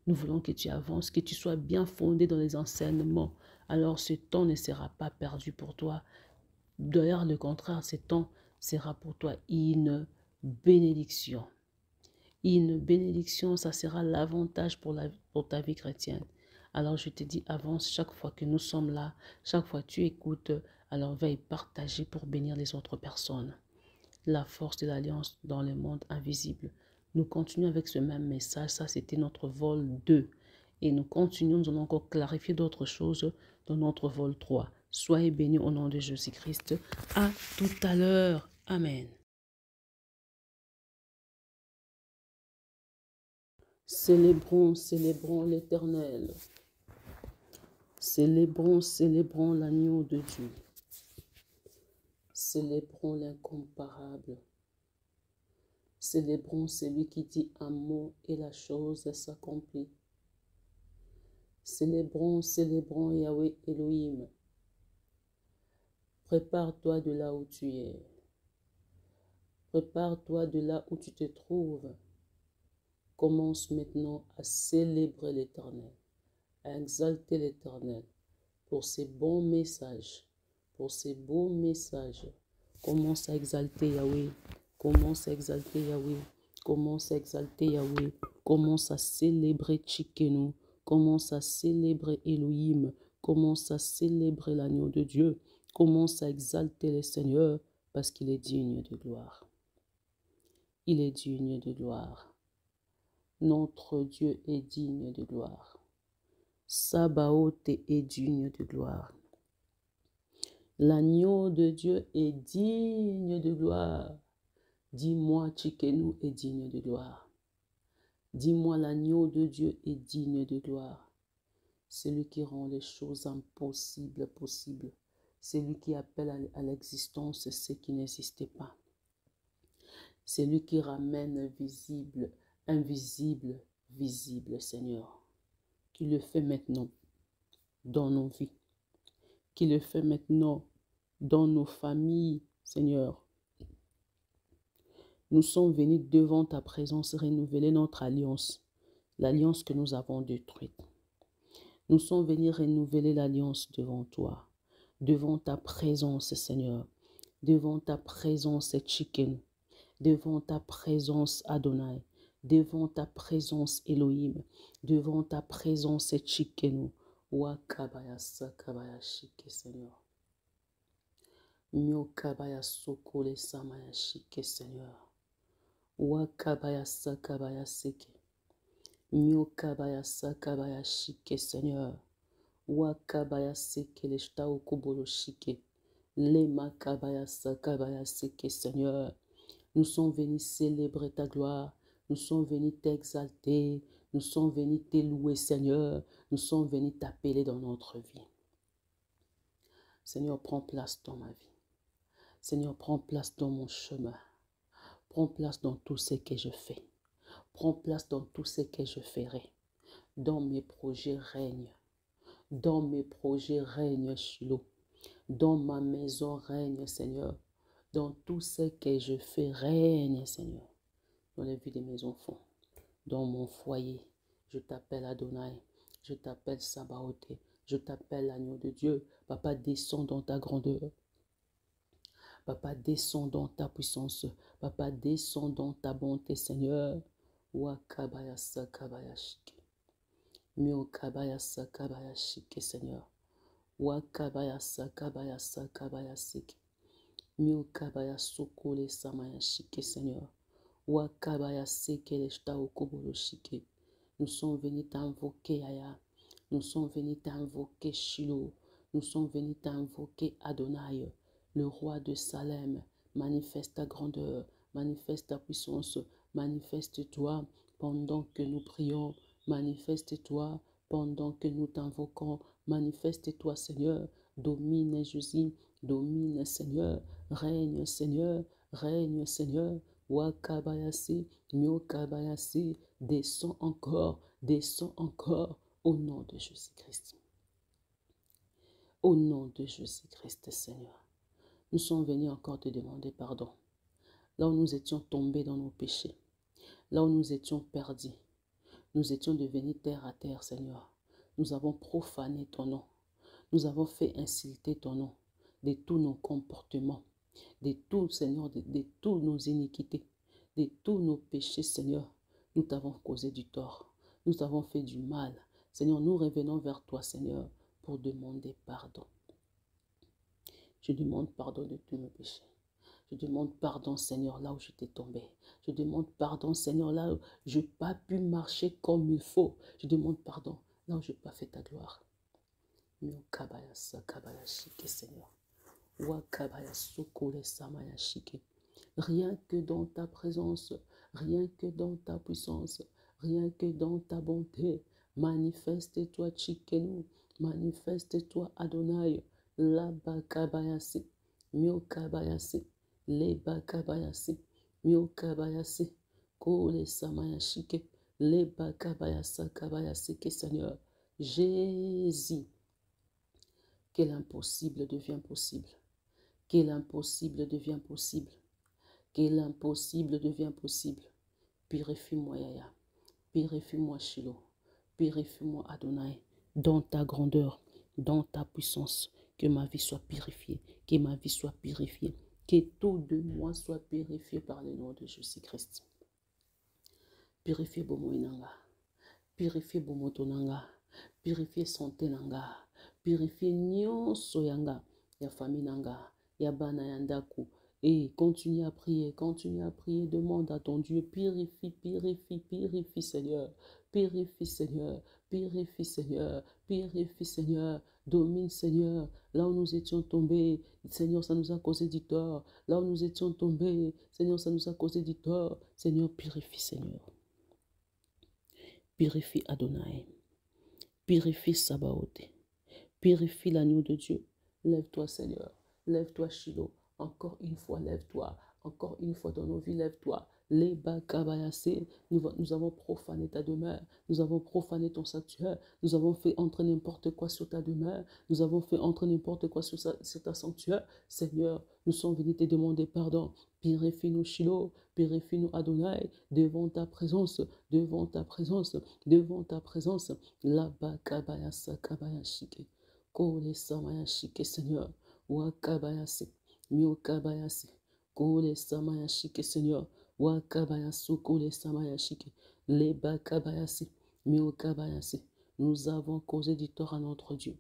Nous voulons que tu avances, que tu sois bien fondé dans les enseignements. Alors ce temps ne sera pas perdu pour toi. D'ailleurs, le contraire, ce temps sera pour toi une bénédiction. Une bénédiction, ça sera l'avantage pour ta vie chrétienne. Alors je te dis, avance chaque fois que nous sommes là, chaque fois que tu écoutes, alors veille partager pour bénir les autres personnes. La force de l'alliance dans le monde invisible. Nous continuons avec ce même message, ça c'était notre vol 2. Et nous continuons, nous allons encore clarifier d'autres choses dans notre vol 3. Soyez bénis au nom de Jésus-Christ. À tout à l'heure. Amen. Célébrons, célébrons l'Éternel. Célébrons, célébrons l'agneau de Dieu. Célébrons l'incomparable. Célébrons celui qui dit un mot et la chose s'accomplit. Célébrons, célébrons Yahweh Elohim. Prépare-toi de là où tu es. Prépare-toi de là où tu te trouves. Commence maintenant à célébrer l'Éternel, à exalter l'Éternel pour ses bons messages, pour ses beaux messages. Commence à exalter Yahweh. Commence à exalter Yahweh. Commence à exalter Yahweh. Commence à célébrer Tchikenu. Commence à célébrer Elohim. Commence à célébrer l'agneau de Dieu. Commence à exalter le Seigneur parce qu'il est digne de gloire. Il est digne de gloire. Notre Dieu est digne de gloire. Sabaoth est digne de gloire. L'agneau de Dieu est digne de gloire. Dis-moi, Tchikenu est digne de gloire. Dis-moi, l'agneau de Dieu est digne de gloire. Celui qui rend les choses impossibles possibles. Celui qui appelle à l'existence ce qui n'existait pas. Celui qui ramène visible, invisible, visible, Seigneur. Qui le fait maintenant dans nos vies. Qui le fait maintenant dans nos familles, Seigneur. Nous sommes venus devant ta présence renouveler notre alliance, l'alliance que nous avons détruite. Nous sommes venus renouveler l'alliance devant toi, devant ta présence, Seigneur, devant ta présence, Tchikenu, devant ta présence, Adonai, devant ta présence, Elohim, devant ta présence, Tchikenu, Wakabaya Sakabaya Shike, Seigneur. Miokabaya Sokole Samaya Shike, Seigneur. Wakabaya Sakabaya Seke. Miokabaya Sakabaya Shike, Seigneur. Wakabaya Seke le Shtao Kubolo Shike. Lema Kabaya Sakabaya Seke, Seigneur. Nous sommes venus célébrer ta gloire. Nous sommes venus t'exalter. Nous sommes venus te louer, Seigneur. Nous sommes venus t'appeler dans notre vie. Seigneur, prends place dans ma vie. Seigneur, prends place dans mon chemin. Prends place dans tout ce que je fais. Prends place dans tout ce que je ferai. Dans mes projets, règne. Dans mes projets, règne, Shiloh. Dans ma maison, règne, Seigneur. Dans tout ce que je fais, règne, Seigneur. Dans la vie de mes enfants. Dans mon foyer, je t'appelle Adonai. Je t'appelle Sabaoth. Je t'appelle l'agneau de Dieu. Papa, descends dans ta grandeur. Papa, descends dans ta puissance. Papa, descends dans ta bonté, Seigneur. Wakabaya Sakabaya Shike. Miokabaya Sakabaya Shike, Seigneur. Wakabaya Sakabaya Sakabaya Seke. Miokabaya Sokole Samaya Shike, Seigneur. Wakabaya Seke le Shtao Kubolo Shike. Nous sommes venus t'invoquer, Aya. Nous sommes venus t'invoquer, Shiloh. Nous sommes venus t'invoquer, Adonai. Le roi de Salem, manifeste ta grandeur, manifeste ta puissance, manifeste-toi pendant que nous prions, manifeste-toi pendant que nous t'invoquons, manifeste-toi, Seigneur, domine Jésus, domine, Seigneur, règne, Seigneur, Règne, Seigneur. Wakabayasi, Myokabayasi, descends encore, au nom de Jésus-Christ. Au nom de Jésus-Christ, Seigneur. Nous sommes venus encore te demander pardon. Là où nous étions tombés dans nos péchés, là où nous étions perdus, nous étions devenus terre à terre, Seigneur. Nous avons profané ton nom. Nous avons fait insulter ton nom de tous nos comportements, de tout, Seigneur, de tous nos iniquités, de tous nos péchés, Seigneur. Nous t'avons causé du tort. Nous t'avons fait du mal. Seigneur, nous revenons vers toi, Seigneur, pour demander pardon. Je demande pardon de tous mes péchés. Je demande pardon, Seigneur, là où j'étais tombé. Je demande pardon, Seigneur, là où je n'ai pas pu marcher comme il faut. Je demande pardon, là où je n'ai pas fait ta gloire. Seigneur. Rien que dans ta présence, rien que dans ta puissance, rien que dans ta bonté, manifeste-toi, Chikenu, manifeste-toi, Adonai, la bakabayasi, myokabayasi, le bakabayasi, myokabayasi, kole samayashike, le bakabayasa kabayasi, que Seigneur, Jésus, que l'impossible devient possible, que l'impossible devient possible, que l'impossible devient possible. Purifie-moi, Yaya. Purifie-moi, Shiloh. Purifie-moi, Adonai, dans ta grandeur, dans ta puissance. Que ma vie soit purifiée, que ma vie soit purifiée, que tout de moi soit purifié par le nom de Jésus-Christ. Purifiez Bomo Inanga. Purifiez Bomo Tonanga. Purifiez santé Nanga. Purifiez nyonso yanga. Ya famille Nanga. Ya bana yandaku. Et continue à prier, demande à ton Dieu, purifie, purifie, purifie Seigneur, purifie Seigneur, purifie Seigneur, purifie Seigneur, domine Seigneur, là où nous étions tombés, Seigneur, ça nous a causé du tort, là où nous étions tombés, Seigneur, ça nous a causé du tort, Seigneur, purifie Seigneur, purifie Adonai, purifie Sabaoth, purifie l'agneau de Dieu, lève-toi Seigneur, lève-toi Shiloh. Encore une fois, lève-toi. Encore une fois dans nos vies, lève-toi. Les bakabayasé, nous avons profané ta demeure. Nous avons profané ton sanctuaire. Nous avons fait entrer n'importe quoi sur ta demeure. Nous avons fait entrer n'importe quoi sur ta sanctuaire. Seigneur, nous sommes venus te demander pardon. Purifie-nous, Shiloh. Purifie-nous, Adonai. Devant ta présence. Devant ta présence. Devant ta présence. La bakabayasa kabayashike. Kole samayashike, Seigneur. Wakabayase. Myokabayasi, kole samayashike Seigneur, wakabayasu kole samayashike, leba kabayasi, myokabayasi. Nous avons causé du tort à notre Dieu.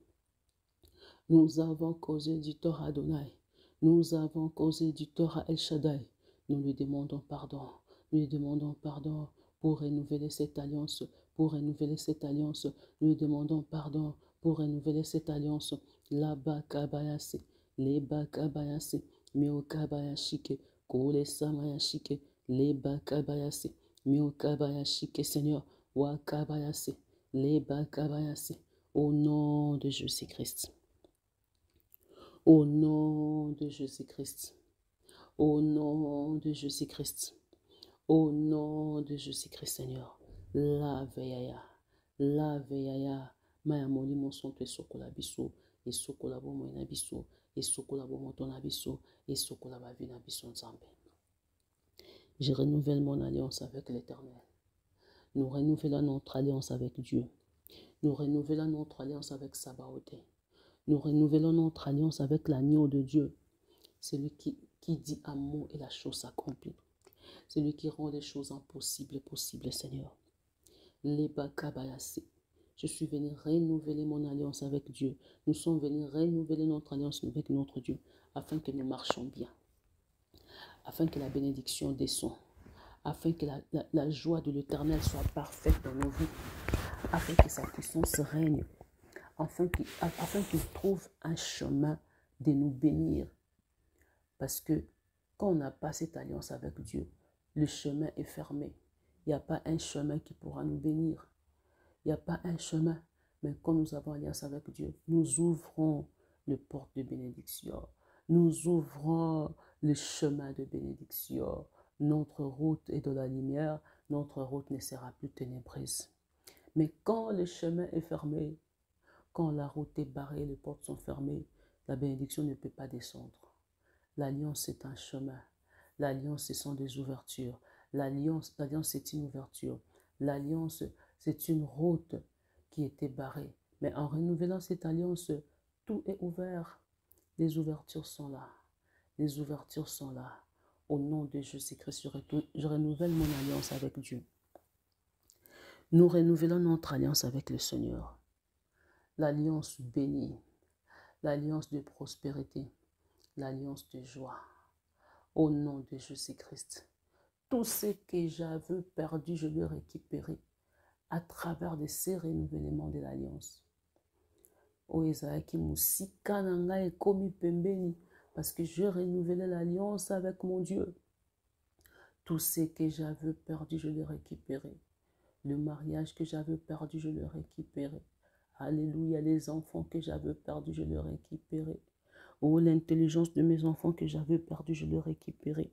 Nous avons causé du tort à Adonai. Nous avons causé du tort à El Shaddai. Nous lui demandons pardon. Nous lui demandons pardon pour renouveler cette alliance. Pour renouveler cette alliance. Nous lui demandons pardon pour renouveler cette alliance. Laba kabayasi. Leba kabayasi, myokabayashike, kole samayashike, leba kabayasi, myokabayashike, Seigneur, wakabayasi, leba kabayasi, au nom de Jésus-Christ. Au nom de Jésus-Christ. Au nom de Jésus-Christ. Au nom de Jésus-Christ, Seigneur. Lave yaya. Lave yaya. Maya moli mon son te sokola biso. Et sokola bo mo na biso. Et sokola bo mo ton abiso. Et sokola ba vi na biso nzambe. Je renouvelle mon alliance avec l'Éternel. Nous renouvelons notre alliance avec Dieu. Nous renouvelons notre alliance avec Sabaoth. Nous renouvelons notre alliance avec l'agneau de Dieu. Celui qui dit un mot et la chose s'accomplit. Celui qui rend les choses impossibles possibles, Seigneur. Leba kabayasi. Je suis venu renouveler mon alliance avec Dieu. Nous sommes venus renouveler notre alliance avec notre Dieu, afin que nous marchions bien, afin que la bénédiction descende, afin que la joie de l'Éternel soit parfaite dans nos vies, afin que sa puissance règne, afin qu'il trouve un chemin de nous bénir. Parce que quand on n'a pas cette alliance avec Dieu, le chemin est fermé. Il n'y a pas un chemin qui pourra nous bénir. Il n'y a pas un chemin. Mais quand nous avons alliance avec Dieu, nous ouvrons les portes de bénédiction. Nous ouvrons le chemin de bénédiction. Notre route est de la lumière, notre route ne sera plus ténébreuse. Mais quand le chemin est fermé, quand la route est barrée, les portes sont fermées, la bénédiction ne peut pas descendre. L'alliance, c'est un chemin. L'alliance, ce sont des ouvertures. L'alliance, c'est une ouverture. L'alliance, c'est une route qui était barrée. Mais en renouvelant cette alliance, tout est ouvert. Les ouvertures sont là. Les ouvertures sont là. Au nom de Jésus-Christ, je renouvelle mon alliance avec Dieu. Nous renouvelons notre alliance avec le Seigneur. L'alliance bénie, l'alliance de prospérité, l'alliance de joie. Au nom de Jésus-Christ, tout ce que j'avais perdu, je le récupéré à travers de ces renouvellements de l'alliance. O Esaïki Moussika Nanga et Komi Pembeni, parce que je renouvelais l'alliance avec mon Dieu. Tout ce que j'avais perdu, je l'ai récupéré. Le mariage que j'avais perdu, je l'ai récupéré. Alléluia, les enfants que j'avais perdus, je l'ai récupéré. Oh, l'intelligence de mes enfants que j'avais perdue, je l'ai récupéré.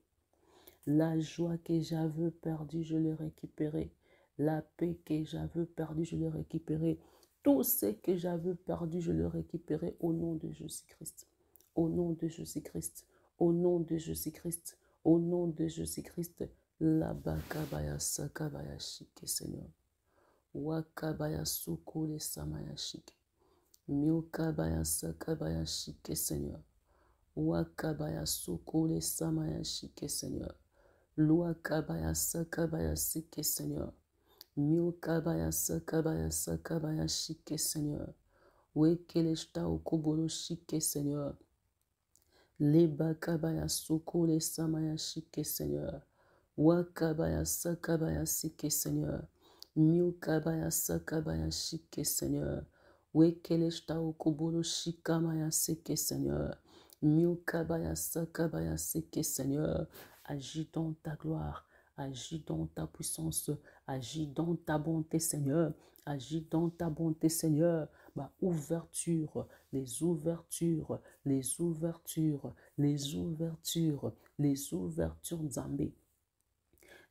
La joie que j'avais perdue, je l'ai récupéré. La paix que j'avais perdue, je l'ai récupéré. Tout ce que j'avais perdu, je l'ai récupéré au nom de Jésus-Christ. Au nom de Jésus-Christ. Au nom de Jésus-Christ. Au nom de Jésus-Christ. La bakabaya sakabaya shike, Seigneur. Wakabaya sukule samaya shike. Miokabaya sakabaya shike, Seigneur. Wakabaya sukule samaya shike, Seigneur. Luakabaya sakabaya shike, Seigneur. Miokabaya sakabaya sakabaya shike, Seigneur. Wekeleshta okobolo shike, Seigneur. Lebakabaya sukule samaya shike, Seigneur. Wakabaya sakabaya shike, Seigneur. Miokabaya sakabaya shike, Seigneur. Wekeleshta okobolo shikamaya seke, Seigneur. Miokabaya sakabaya seke, Seigneur. Agis dans ta gloire, agis dans ta puissance, agis dans ta bonté, Seigneur. Agis dans ta bonté, Seigneur. Ma ouverture, les ouvertures, les ouvertures, les ouvertures, les ouvertures Nzambé.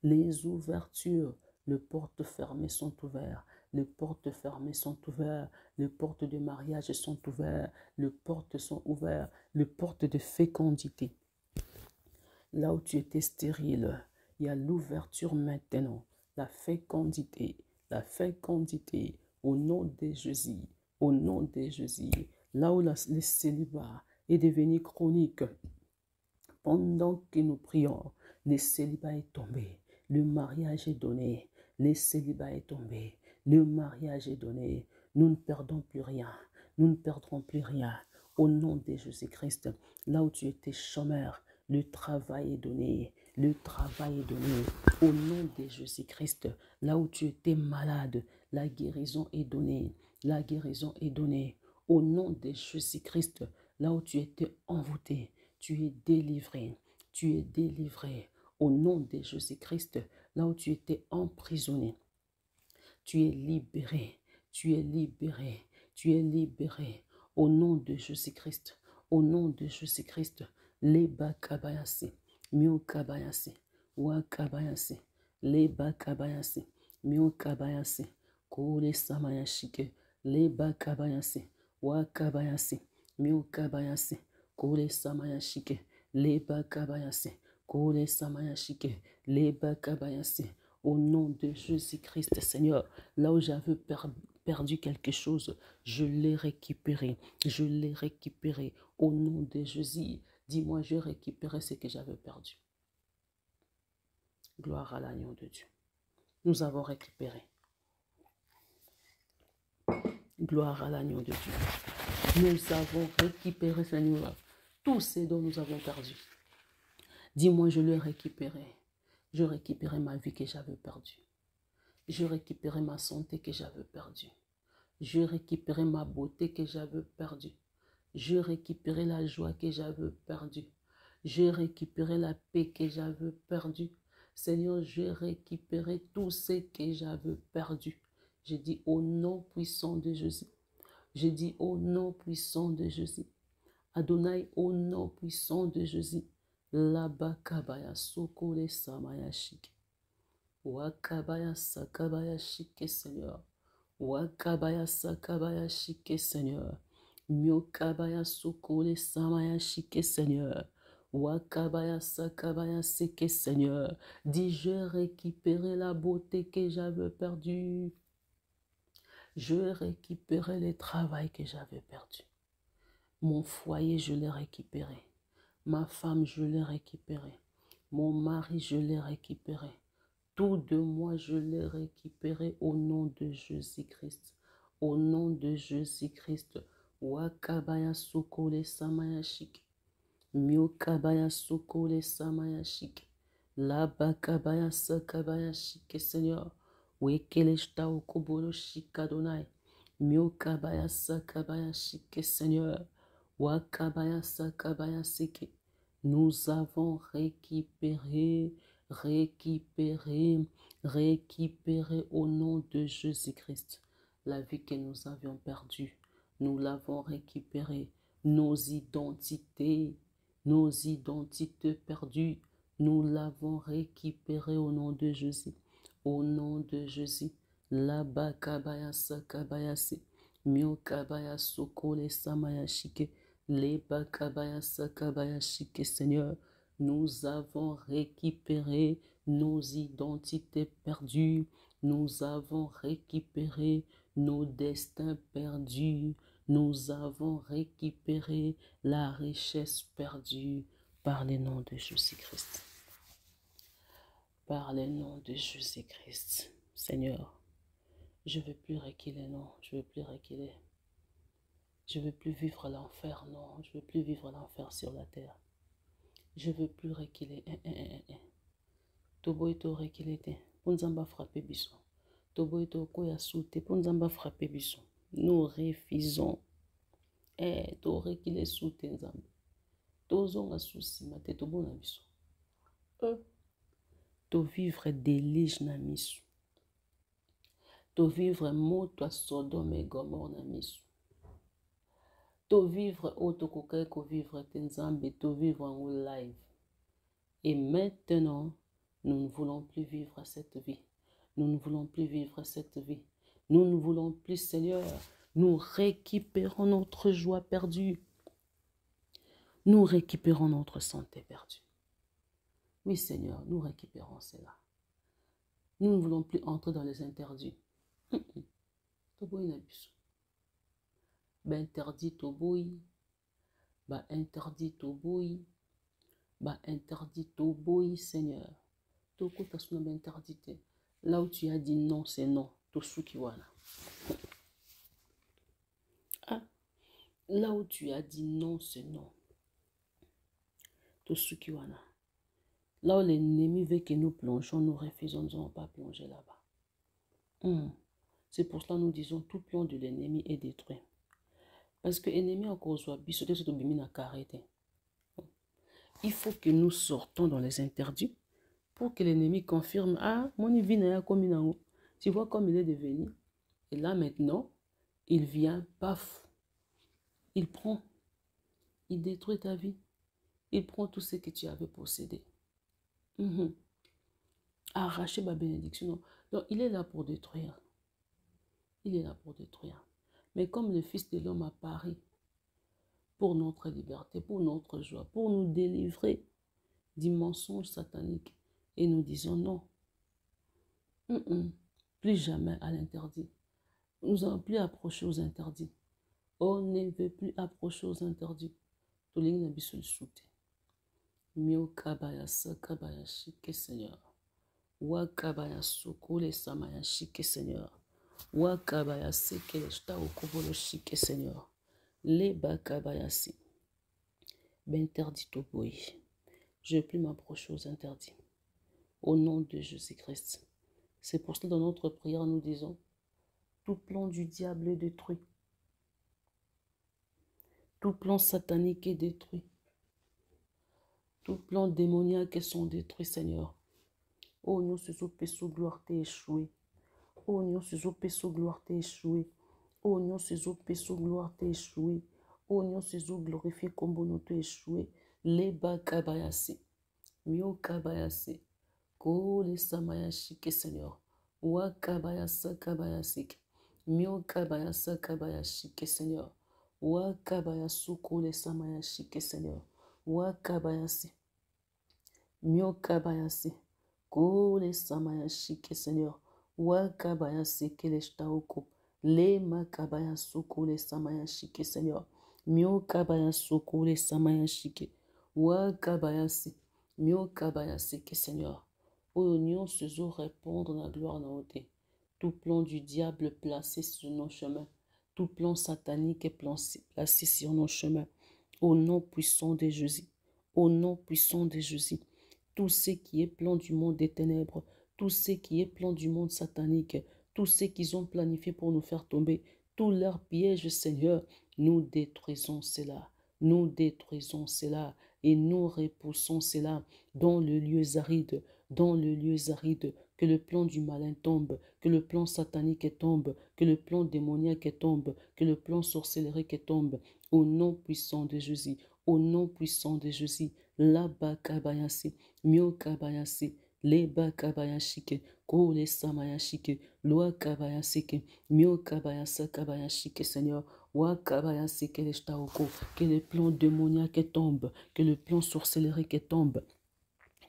Les ouvertures, les portes fermées sont ouvertes. Les portes fermées sont ouvertes. Les portes de mariage sont ouvertes. Les portes sont ouvertes. Les portes de fécondité. Là où tu étais stérile, il y a l'ouverture maintenant. La fécondité. La fécondité. Au nom de Jésus. Au nom de Jésus. Là où le célibat est devenu chronique. Pendant que nous prions, le célibat est tombé. Le mariage est donné. Le célibat est tombé. Le mariage est donné. Nous ne perdons plus rien. Nous ne perdrons plus rien. Au nom de Jésus-Christ, là où tu étais chômeur, le travail est donné. Le travail est donné. Au nom de Jésus-Christ, là où tu étais malade, la guérison est donnée. La guérison est donnée. Au nom de Jésus-Christ, là où tu étais envoûté, tu es délivré. Tu es délivré. Au nom de Jésus-Christ, là où tu étais emprisonné, tu es libéré. Tu es libéré. Tu es libéré. Au nom de Jésus-Christ. Au nom de Jésus-Christ. Leba kabayase. Mio kabayase. Wa kabayase. Leba kabayase. Mio kabayase. Kore samayashike. Leba kabayase. Wa kabayase. Mio kabayase. Kore samayashike. Leba kabayase. Kore samayashike. Leba kabayase. Au nom de Jésus-Christ, Seigneur, là où j'avais perdu quelque chose, je l'ai récupéré. Je l'ai récupéré. Au nom de Jésus, dis-moi, je récupérais ce que j'avais perdu. Gloire à l'agneau de Dieu. Nous avons récupéré. Gloire à l'agneau de Dieu. Nous avons récupéré, Seigneur, tout ce dont nous avons perdu. Dis-moi, je l'ai récupéré. Je récupérais ma vie que j'avais perdue. Je récupérais ma santé que j'avais perdue. Je récupérais ma beauté que j'avais perdue. Je récupérais la joie que j'avais perdue. Je récupérais la paix que j'avais perdue. Seigneur, je récupérais tout ce que j'avais perdu. Je dis au nom puissant de Jésus. Je dis au nom puissant de Jésus. Adonai, au nom puissant de Jésus. Labakabaya sokole samaya shike. Wakabaya sakabaya shike, Seigneur. Wakabaya sakabaya shike, Seigneur. Miokabaya sokole samaya shike, Seigneur. Wakabaya sakabaya seke, Seigneur. Dis, je récupérer la beauté que j'avais perdue. Je récupérais le travail que j'avais perdu. Mon foyer, je l'ai récupéré. Ma femme, je l'ai récupéré. Mon mari, je l'ai récupéré. Tout de moi, je l'ai récupéré au nom de Jésus-Christ. Au nom de Jésus-Christ. Wakabaya sokole samaya shike. Miokabaya sokole samaya shike. Labakabaya sakabaya shike, Seigneur. Wekele shta okobolo shikadonai. Miokabaya sakabaya shike, Seigneur. Wakabaya sakabaya seke. Nous avons récupéré au nom de Jésus-Christ la vie que nous avions perdue. Nous l'avons récupérée. Nos identités perdues, nous l'avons récupérée au nom de Jésus. Au nom de Jésus. Labakabaya sakabaya se. Miokabaya sokole samaya shike. Lebakabaya sakabaya shike, Seigneur. Nous avons récupéré nos identités perdues. Nous avons récupéré nos destins perdus. Nous avons récupéré la richesse perdue par le nom de Jésus-Christ. Par le nom de Jésus-Christ. Seigneur, je ne veux plus reculer, non. Je ne veux plus reculer. Je ne veux plus vivre l'enfer, non. Je ne veux plus vivre l'enfer sur la terre. Je ne veux plus reculer. Tobo eto reculer te. Ponzamba frappe biso. Tobo eto koya soute. Ponzamba frappe biso. Nous refusons. To reculer soute nzambe. Tozonga souci mate tobo na biso. To vivre délige na miso. To vivre moto a Sodome et Gomorre na miso. To vivre auto kokai ko vivre te nzambe. To vivre en live. Et maintenant, nous ne voulons plus vivre cette vie. Nous ne voulons plus vivre cette vie. Nous ne voulons plus, Seigneur. Nous récupérons notre joie perdue. Nous récupérons notre santé perdue. Oui, Seigneur, nous récupérons cela. Nous ne voulons plus entrer dans les interdits. Interdit au boui. Interdit au boui. Interdit au boui, Seigneur. Là où tu as dit non, c'est non. Là où tu as dit non, c'est non. Là où l'ennemi veut que nous plongeons, nous refusons, nous n'allons pas plonger là-bas. C'est pour cela que nous disons tout plan de l'ennemi est détruit. Parce que l'ennemi a encore soit il faut que nous sortons dans les interdits pour que l'ennemi confirme, mon vie n'a comme une. Tu vois comme il est devenu. Et là maintenant, il vient, paf, il prend, il détruit ta vie. Il prend tout ce que tu avais possédé. Arracher ma bénédiction. Donc, il est là pour détruire. Il est là pour détruire. Mais comme le Fils de l'homme apparaît pour notre liberté, pour notre joie, pour nous délivrer du mensonge satanique, et nous disons non. Plus jamais à l'interdit. Nous n'allons plus approcher aux interdits. On ne veut plus approcher aux interdits. Tout le monde a besoin de souter. Miokabaya sakabaya shike, Seigneur. Wakabaya sokole samaya shike, Seigneur. Wakabaya sekele shta okobolo shike, Seigneur. Les bakabaya si. Interdit au boy. Je ne veux plus m'approcher aux interdits. Au nom de Jésus-Christ. C'est pour cela que dans notre prière, nous disons, tout plan du diable est détruit. Tout plan satanique est détruit. Tout plan démoniaque sont détruits, Seigneur. Oh, nous sommes sous gloire t'es échoué. Oh, nous sommes sous gloire t'es échoué. Oh, nous sommes sous gloire t'es échoué. Oh, nous se glorifié comme nous te échoué. Les bakabayasi. Mio kabayasi. Ko les samayashike, Seigneur. Wakabayasa kabayasik. Mio kabayasa kabayashike, Seigneur. Wakabayasu ko les samayashike, Seigneur. Wakabayasi. Mio kabayasi. Ko les samayashike, Seigneur. Wakabayasi ke les shtaoko. Le makabayasu ko les samayashike, Seigneur. Mio kabayasu ko les samayashike. Wakabayasi. Mio kabayasi ke, Seigneur. Ô union, ce jour répondre la gloire dans nos thés. Tout plan du diable placé sur nos chemins, tout plan satanique est placé sur nos chemins. Au nom puissant de Jésus, au nom puissant de Jésus, tout ce qui est plan du monde des ténèbres, tout ce qui est plan du monde satanique, tout ce qu'ils ont planifié pour nous faire tomber, tous leurs pièges, Seigneur, nous détruisons cela, nous détruisons cela et nous repoussons cela dans le lieu aride, dans le lieu aride, que le plan du malin tombe, que le plan satanique tombe, que le plan démoniaque tombe, que le plan sorcellerique tombe, au nom puissant de Jésus, au nom puissant de Jésus, la bakabayasi, mio kabayasi, le bakabayashike, ko le samayashike, loa kabayasike, mio kabayasa kabayashike, Seigneur, wa kabayasike le shtaoko, que le plan démoniaque tombe, que le plan sorcellerique tombe,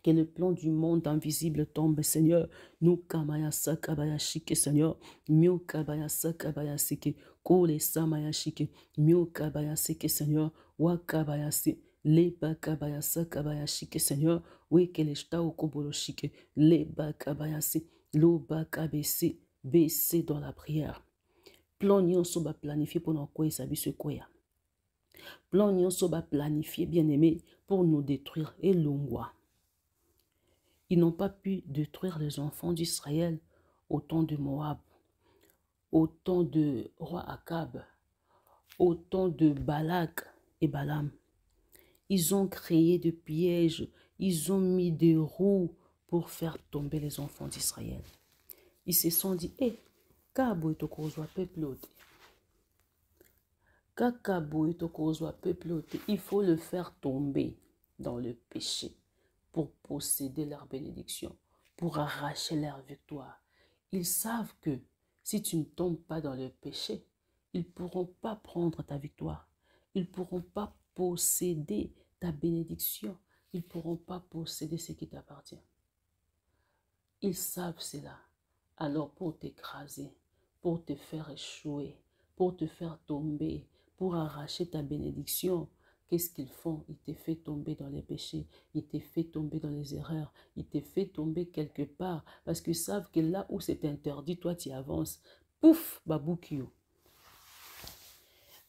que le plan du monde invisible tombe, Seigneur. Nous kamayasa kabayashike, Seigneur. Mio kabayasa kabayasike. Kole samayashike. Mio kabayasike, Seigneur. Wa kabayase. Leba kabayasa kabayashike, Seigneur. Oui, que les shta okoboloshike. Leba kabayase. Loba kabese. Baisser dans la prière. Plan nyonso ba planifié pour nous quoi ça se quoi. Plan nyonso ba planifié, bien aimé, pour nous détruire et l'ongwa. Ils n'ont pas pu détruire les enfants d'Israël au temps de Moab, au temps de roi Akab, au temps de Balak et Balaam. Ils ont créé des pièges, ils ont mis des roues pour faire tomber les enfants d'Israël. Ils se sont dit, eh, il faut le faire tomber dans le péché pour posséder leur bénédiction, pour arracher leur victoire. Ils savent que si tu ne tombes pas dans le péché, ils ne pourront pas prendre ta victoire. Ils ne pourront pas posséder ta bénédiction. Ils ne pourront pas posséder ce qui t'appartient. Ils savent cela. Alors pour t'écraser, pour te faire échouer, pour te faire tomber, pour arracher ta bénédiction, qu'est-ce qu'ils font? Ils te font tomber dans les péchés, ils te font tomber dans les erreurs, ils te font tomber quelque part, parce qu'ils savent que là où c'est interdit, toi tu avances. Pouf, baboukio.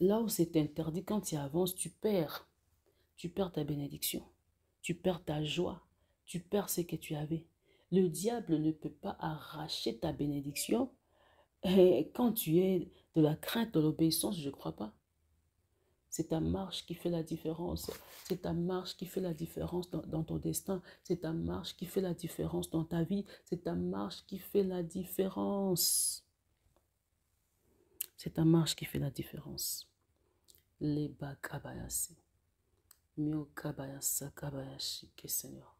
Là où c'est interdit, quand tu avances, tu perds ta bénédiction, tu perds ta joie, tu perds ce que tu avais. Le diable ne peut pas arracher ta bénédiction quand tu es de la crainte, de l'obéissance, je ne crois pas. C'est ta marche qui fait la différence. C'est ta marche qui fait la différence dans ton destin. C'est ta marche qui fait la différence dans ta vie. C'est ta marche qui fait la différence. C'est ta marche qui fait la différence. Les bakabayasi. Mio kabayasa kabayashike, Seigneur.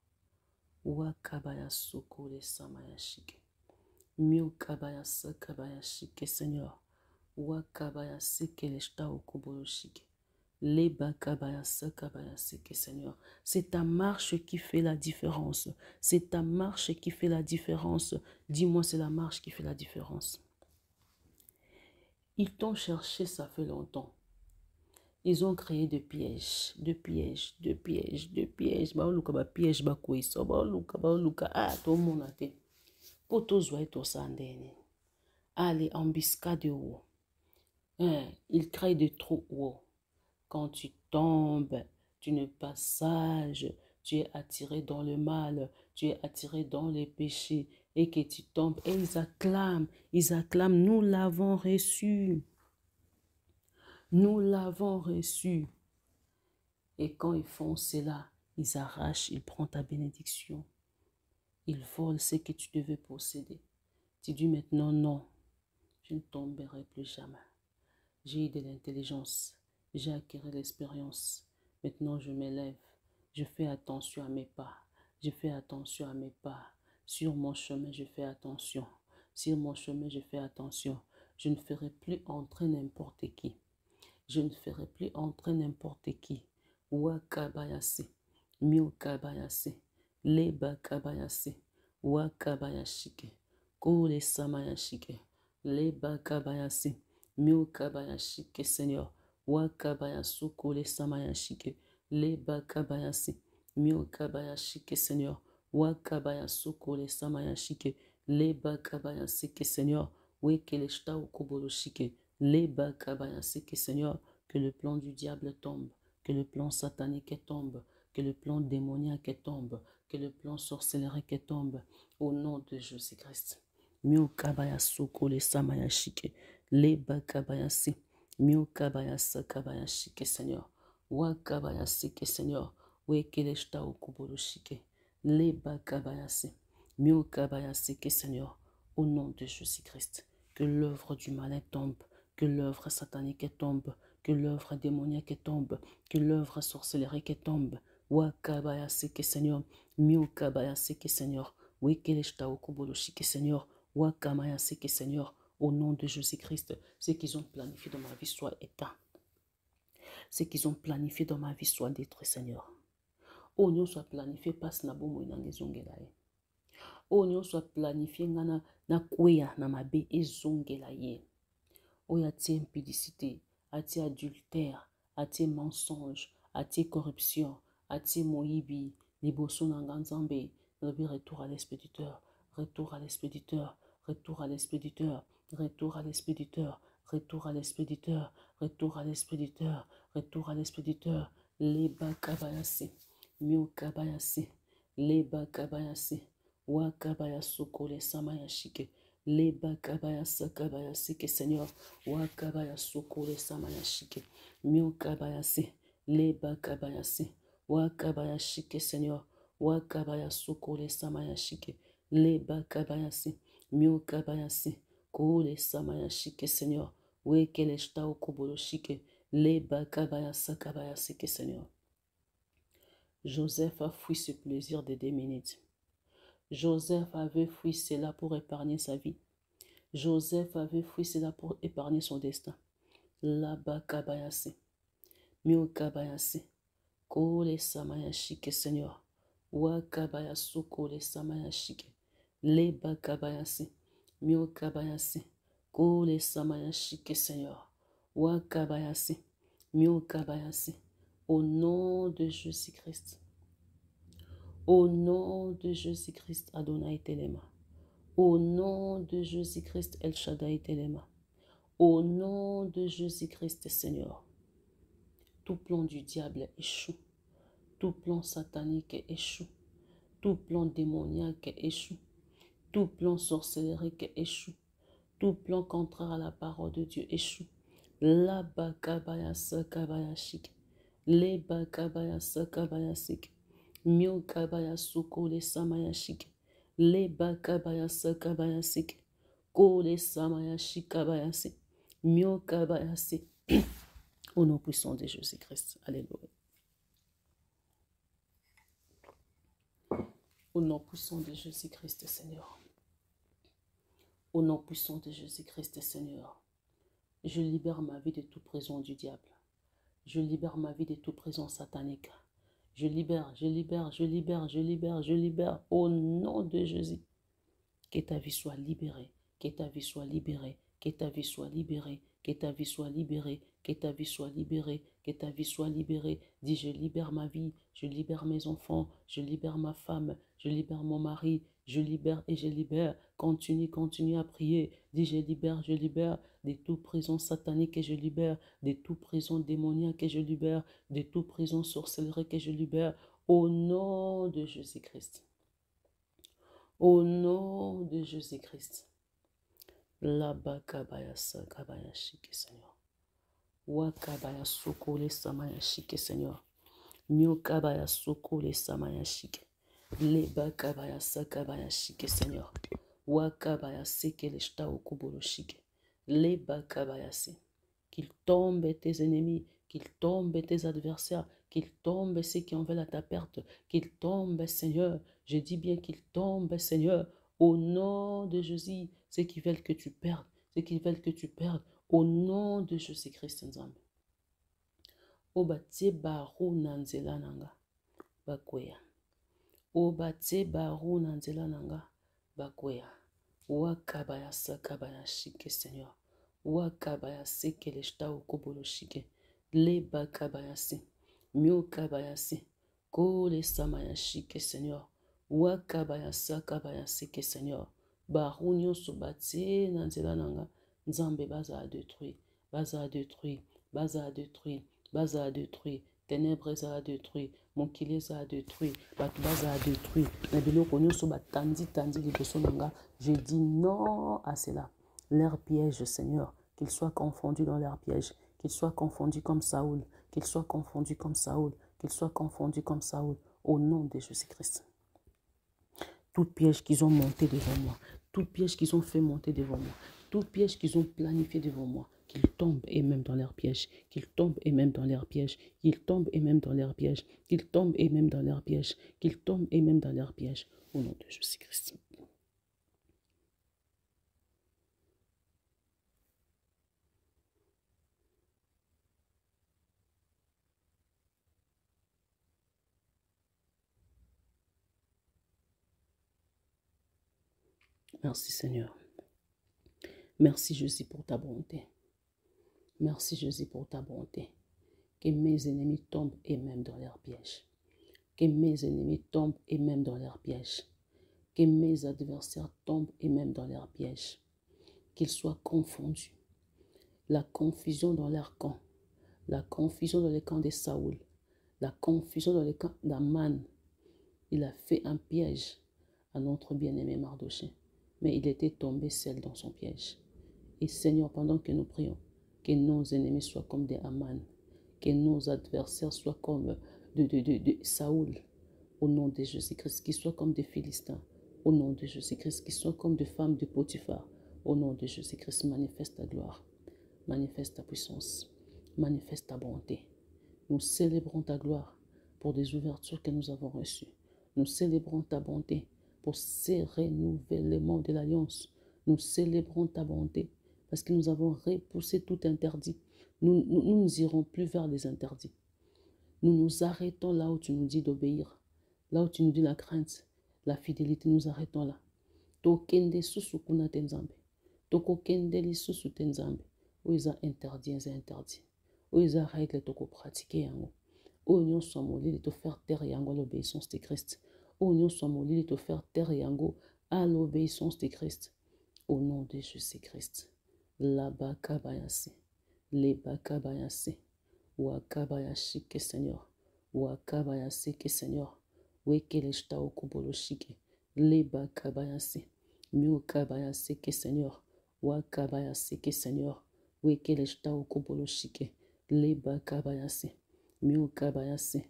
Wa kabayasuko le samayashike. Mio kabayasa kabayashike, Seigneur. Wa kabayasike le shtaokoboloshike. Les bakabayasa kabayasike, Seigneur. C'est ta marche qui fait la différence. C'est ta marche qui fait la différence. Dis-moi, c'est la marche qui fait la différence. Ils t'ont cherché, ça fait longtemps. Ils ont créé des pièges, des pièges, des pièges, des pièges. Ba luka ba piège ba kwisa, ba luka ah to monate. Poto zwa to sandene. Allez, embuscade haut. Ils créent des trous haut. Quand tu tombes, tu n'es pas sage, tu es attiré dans le mal, tu es attiré dans les péchés et que tu tombes. Et ils acclament, nous l'avons reçu. Nous l'avons reçu. Et quand ils font cela, ils arrachent, ils prennent ta bénédiction. Ils volent ce que tu devais posséder. Tu dis maintenant non, je ne tomberai plus jamais. J'ai eu de l'intelligence. J'ai acquis l'expérience. Maintenant, je m'élève. Je fais attention à mes pas. Je fais attention à mes pas. Sur mon chemin, je fais attention. Sur mon chemin, je fais attention. Je ne ferai plus entrer n'importe qui. Je ne ferai plus entrer n'importe qui. Wakabayase. Miokabayase. Leba kabayase. Wakabayashike. Kole samayashike. Leba kabayase. Miokabayashike, Seigneur. Wakabayasu kole samayashike. Leba kabayase. Miokabayashike, Seigneur. Wakabayasu kole samayashike. Leba kabayasike, Seigneur. Wekeleshta ukuboloshike. Leba kabayasike, Seigneur. Que le plan du diable tombe. Que le plan satanique tombe. Que le plan démoniaque tombe. Que le plan sorcellerie tombe. Au nom de Jésus-Christ. Mio kabayasu kole samayashike. Leba kabayasi. Mio kabayasa kabayashike, Seigneur. Wa kabayasike, Seigneur. Wekeleshta ukuboloshike. Leba kabayasi. Mio kabayasike, Seigneur. Au nom de Jésus-Christ. Que l'œuvre du malin tombe. Que l'œuvre satanique tombe. Que l'œuvre démoniaque tombe. Que l'œuvre sorcellerie tombe. Wa kabayasike, Seigneur. Mio kabayasike, Seigneur. Wekeleshta ukuboloshike, Seigneur. Wa kamayasike, Seigneur. Au nom de Jésus-Christ, ce qu'ils ont planifié dans ma vie soit éteint. Ce qu'ils ont planifié dans ma vie soit détruit, Seigneur. Oh, nous soit planifié passe na bomo inangezongela. Oh, nous soit planifié na kweya na mabe ezongela ye. Oh, atie impudicité, atie adultère, atie mensonge, atie corruption, atie moyibi, liboso nanganzambe, retour à l'expéditeur, retour à l'expéditeur, retour à l'expéditeur. Retour à l'expéditeur, retour à l'expéditeur, retour à l'expéditeur, retour à l'expéditeur. Leba kabayase, mio kabayase, leba kabayase, wa kabayasu kole samayashike, leba kabayasa kabayasike, Seigneur, wa kabayasu kole samayashike, mio kabayase, leba kabayase, wa kabayashike, Seigneur, wa kabayasu kole samayashike, leba kabayase, mio kabayase. Kole samayashike, Seigneur. Wekeleshta ukuboloshike. Leba kabayasa kabayasike, Seigneur. Joseph a fui ce plaisir de 2 minutes. Joseph avait fui cela pour épargner sa vie. Joseph avait fui cela pour épargner son destin. Laba kabayase. Mio kabayase. Kole samayashike, Seigneur. Wa kabayasu kole samayashike. Leba kabayase. Mio kabayase. Kole samayashike, Seigneur. Wa kabayase. Mio kabayase. Au nom de Jésus-Christ. Au nom de Jésus-Christ, Adonai Telema. Au nom de Jésus-Christ, El Shaddai Telema. Au nom de Jésus-Christ, Seigneur. Tout plan du diable échoue. Tout plan satanique échoue. Tout plan démoniaque échoue. Tout plan sorcellerique échoue. Tout plan contraire à la parole de Dieu échoue. Laba kabayasa kabayashik. Leba kabayasa kabayasik. Mio kabayasu kole samayashik. Leba kabayasa kabayasik. Kole samayashik kabayasik. Mio kabayasik. Au nom puissant de Jésus-Christ. Alléluia. Au nom puissant de Jésus-Christ, Seigneur. Au nom puissant de Jésus-Christ, Seigneur, je libère ma vie de toute prison du diable. Je libère ma vie de toute prison satanique. Je libère, je libère, je libère, je libère, je libère. Au nom de Jésus, que ta vie soit libérée, que ta vie soit libérée, que ta vie soit libérée, que ta vie soit libérée, que ta vie soit libérée, que ta vie soit libérée. Dis, je libère ma vie, je libère mes enfants, je libère ma femme, je libère mon mari, je libère et je libère. Continue, continue à prier. Dis, je libère de toute prison satanique que je libère, de toute prison démoniaque que je libère, de toute prison sorcellerie que je libère. Au nom de Jésus-Christ. Au nom de Jésus-Christ. Laba kabayasa kabayashike, Seigneur. Wa kabayasu le samayashike, Seigneur. Mio kabayasu le samayashike. Leba kabayasa kabayashike, Seigneur. Wa kabayase keleshta okuboloshike. Leba kabayase. Qu'ils tombent tes ennemis, qu'ils tombent tes adversaires, qu'ils tombent ceux qui en veulent à ta perte, qu'ils tombent, Seigneur. Je dis bien qu'ils tombent, Seigneur, au nom de Jésus, ceux qui veulent que tu perdes, ceux qui veulent que tu perdes, au nom de Jésus-Christ, Nzambe. Obatie baru na nzela nanga, bakwea. Obatie baru na nzela nanga, bakwea. Wakabaya sakabaya shike, Seigneur. Wakabaya seke leshta okobolo shike. Leba kabaya se. Mio kabaya se. Kole samaya shike, Seigneur. Wakabaya sakabaya seke, Seigneur. Baru nyonso batie na nzela nanga. Nzambe baza a détruire. Baza a détruire. Baza a détruire. Baza a détruire. Ténèbres a détruit, mon kilé a détruit, Batbaza a détruit, je dis non à cela. Leur piège, Seigneur, qu'ils soient confondus dans leur piège, qu'ils soient confondus comme Saoul, qu'ils soient confondus comme Saoul, qu'ils soient confondus comme Saoul, au nom de Jésus-Christ. Tout piège qu'ils ont monté devant moi, tout piège qu'ils ont fait monter devant moi, tout piège qu'ils ont planifié devant moi, qu'ils tombent et même dans leurs pièges, qu'ils tombent et même dans leurs pièges, qu'ils tombent et même dans leurs pièges, qu'ils tombent et même dans leurs pièges, qu'ils tombent et même dans leurs pièges, au nom de Jésus-Christ. Merci Seigneur. Merci Jésus pour ta bonté. Merci Jésus pour ta bonté. Que mes ennemis tombent et même dans leurs pièges. Que mes ennemis tombent et même dans leurs pièges. Que mes adversaires tombent et même dans leurs pièges. Qu'ils soient confondus. La confusion dans leur camp. La confusion dans le camp de Saoul. La confusion dans le camp d'Aman. Il a fait un piège à notre bien-aimé Mardoché. Mais il était tombé seul dans son piège. Et Seigneur, pendant que nous prions, que nos ennemis soient comme des Aman, que nos adversaires soient comme de Saoul, au nom de Jésus-Christ, qu'ils soient comme des Philistins, au nom de Jésus-Christ, qu'ils soient comme des femmes de Potiphar, au nom de Jésus-Christ. Manifeste ta gloire, manifeste ta puissance, manifeste ta bonté. Nous célébrons ta gloire pour des ouvertures que nous avons reçues. Nous célébrons ta bonté pour ces renouvellements de l'alliance. Nous célébrons ta bonté parce que nous avons repoussé tout interdit. Nous n'irons plus vers les interdits. Nous nous arrêtons là où tu nous dis d'obéir. Là où tu nous dis la crainte, la fidélité, nous arrêtons là. Tokende susu kuna tenzambe. Toko kende li susu tenzambe. Où ils ont interdit, ils ont interdit. Où ils ont règle, toko pratiquer yango. Où nous sommes molli de te faire taire yango à l'obéissance de Christ. Où nous sommes molli de te faire taire yango à l'obéissance de Christ. Au nom de Jésus-Christ. La bakabayase. Les bakabayase. Wakabayashike Seigneur. Wakabayaseke Seigneur. Wekeleshta okuboloshike. Les bakabayase. Miukabayaseke Seigneur. Wakabayaseke Seigneur. Wekeleshta okuboloshike. Les bakabayase. Miukabayase.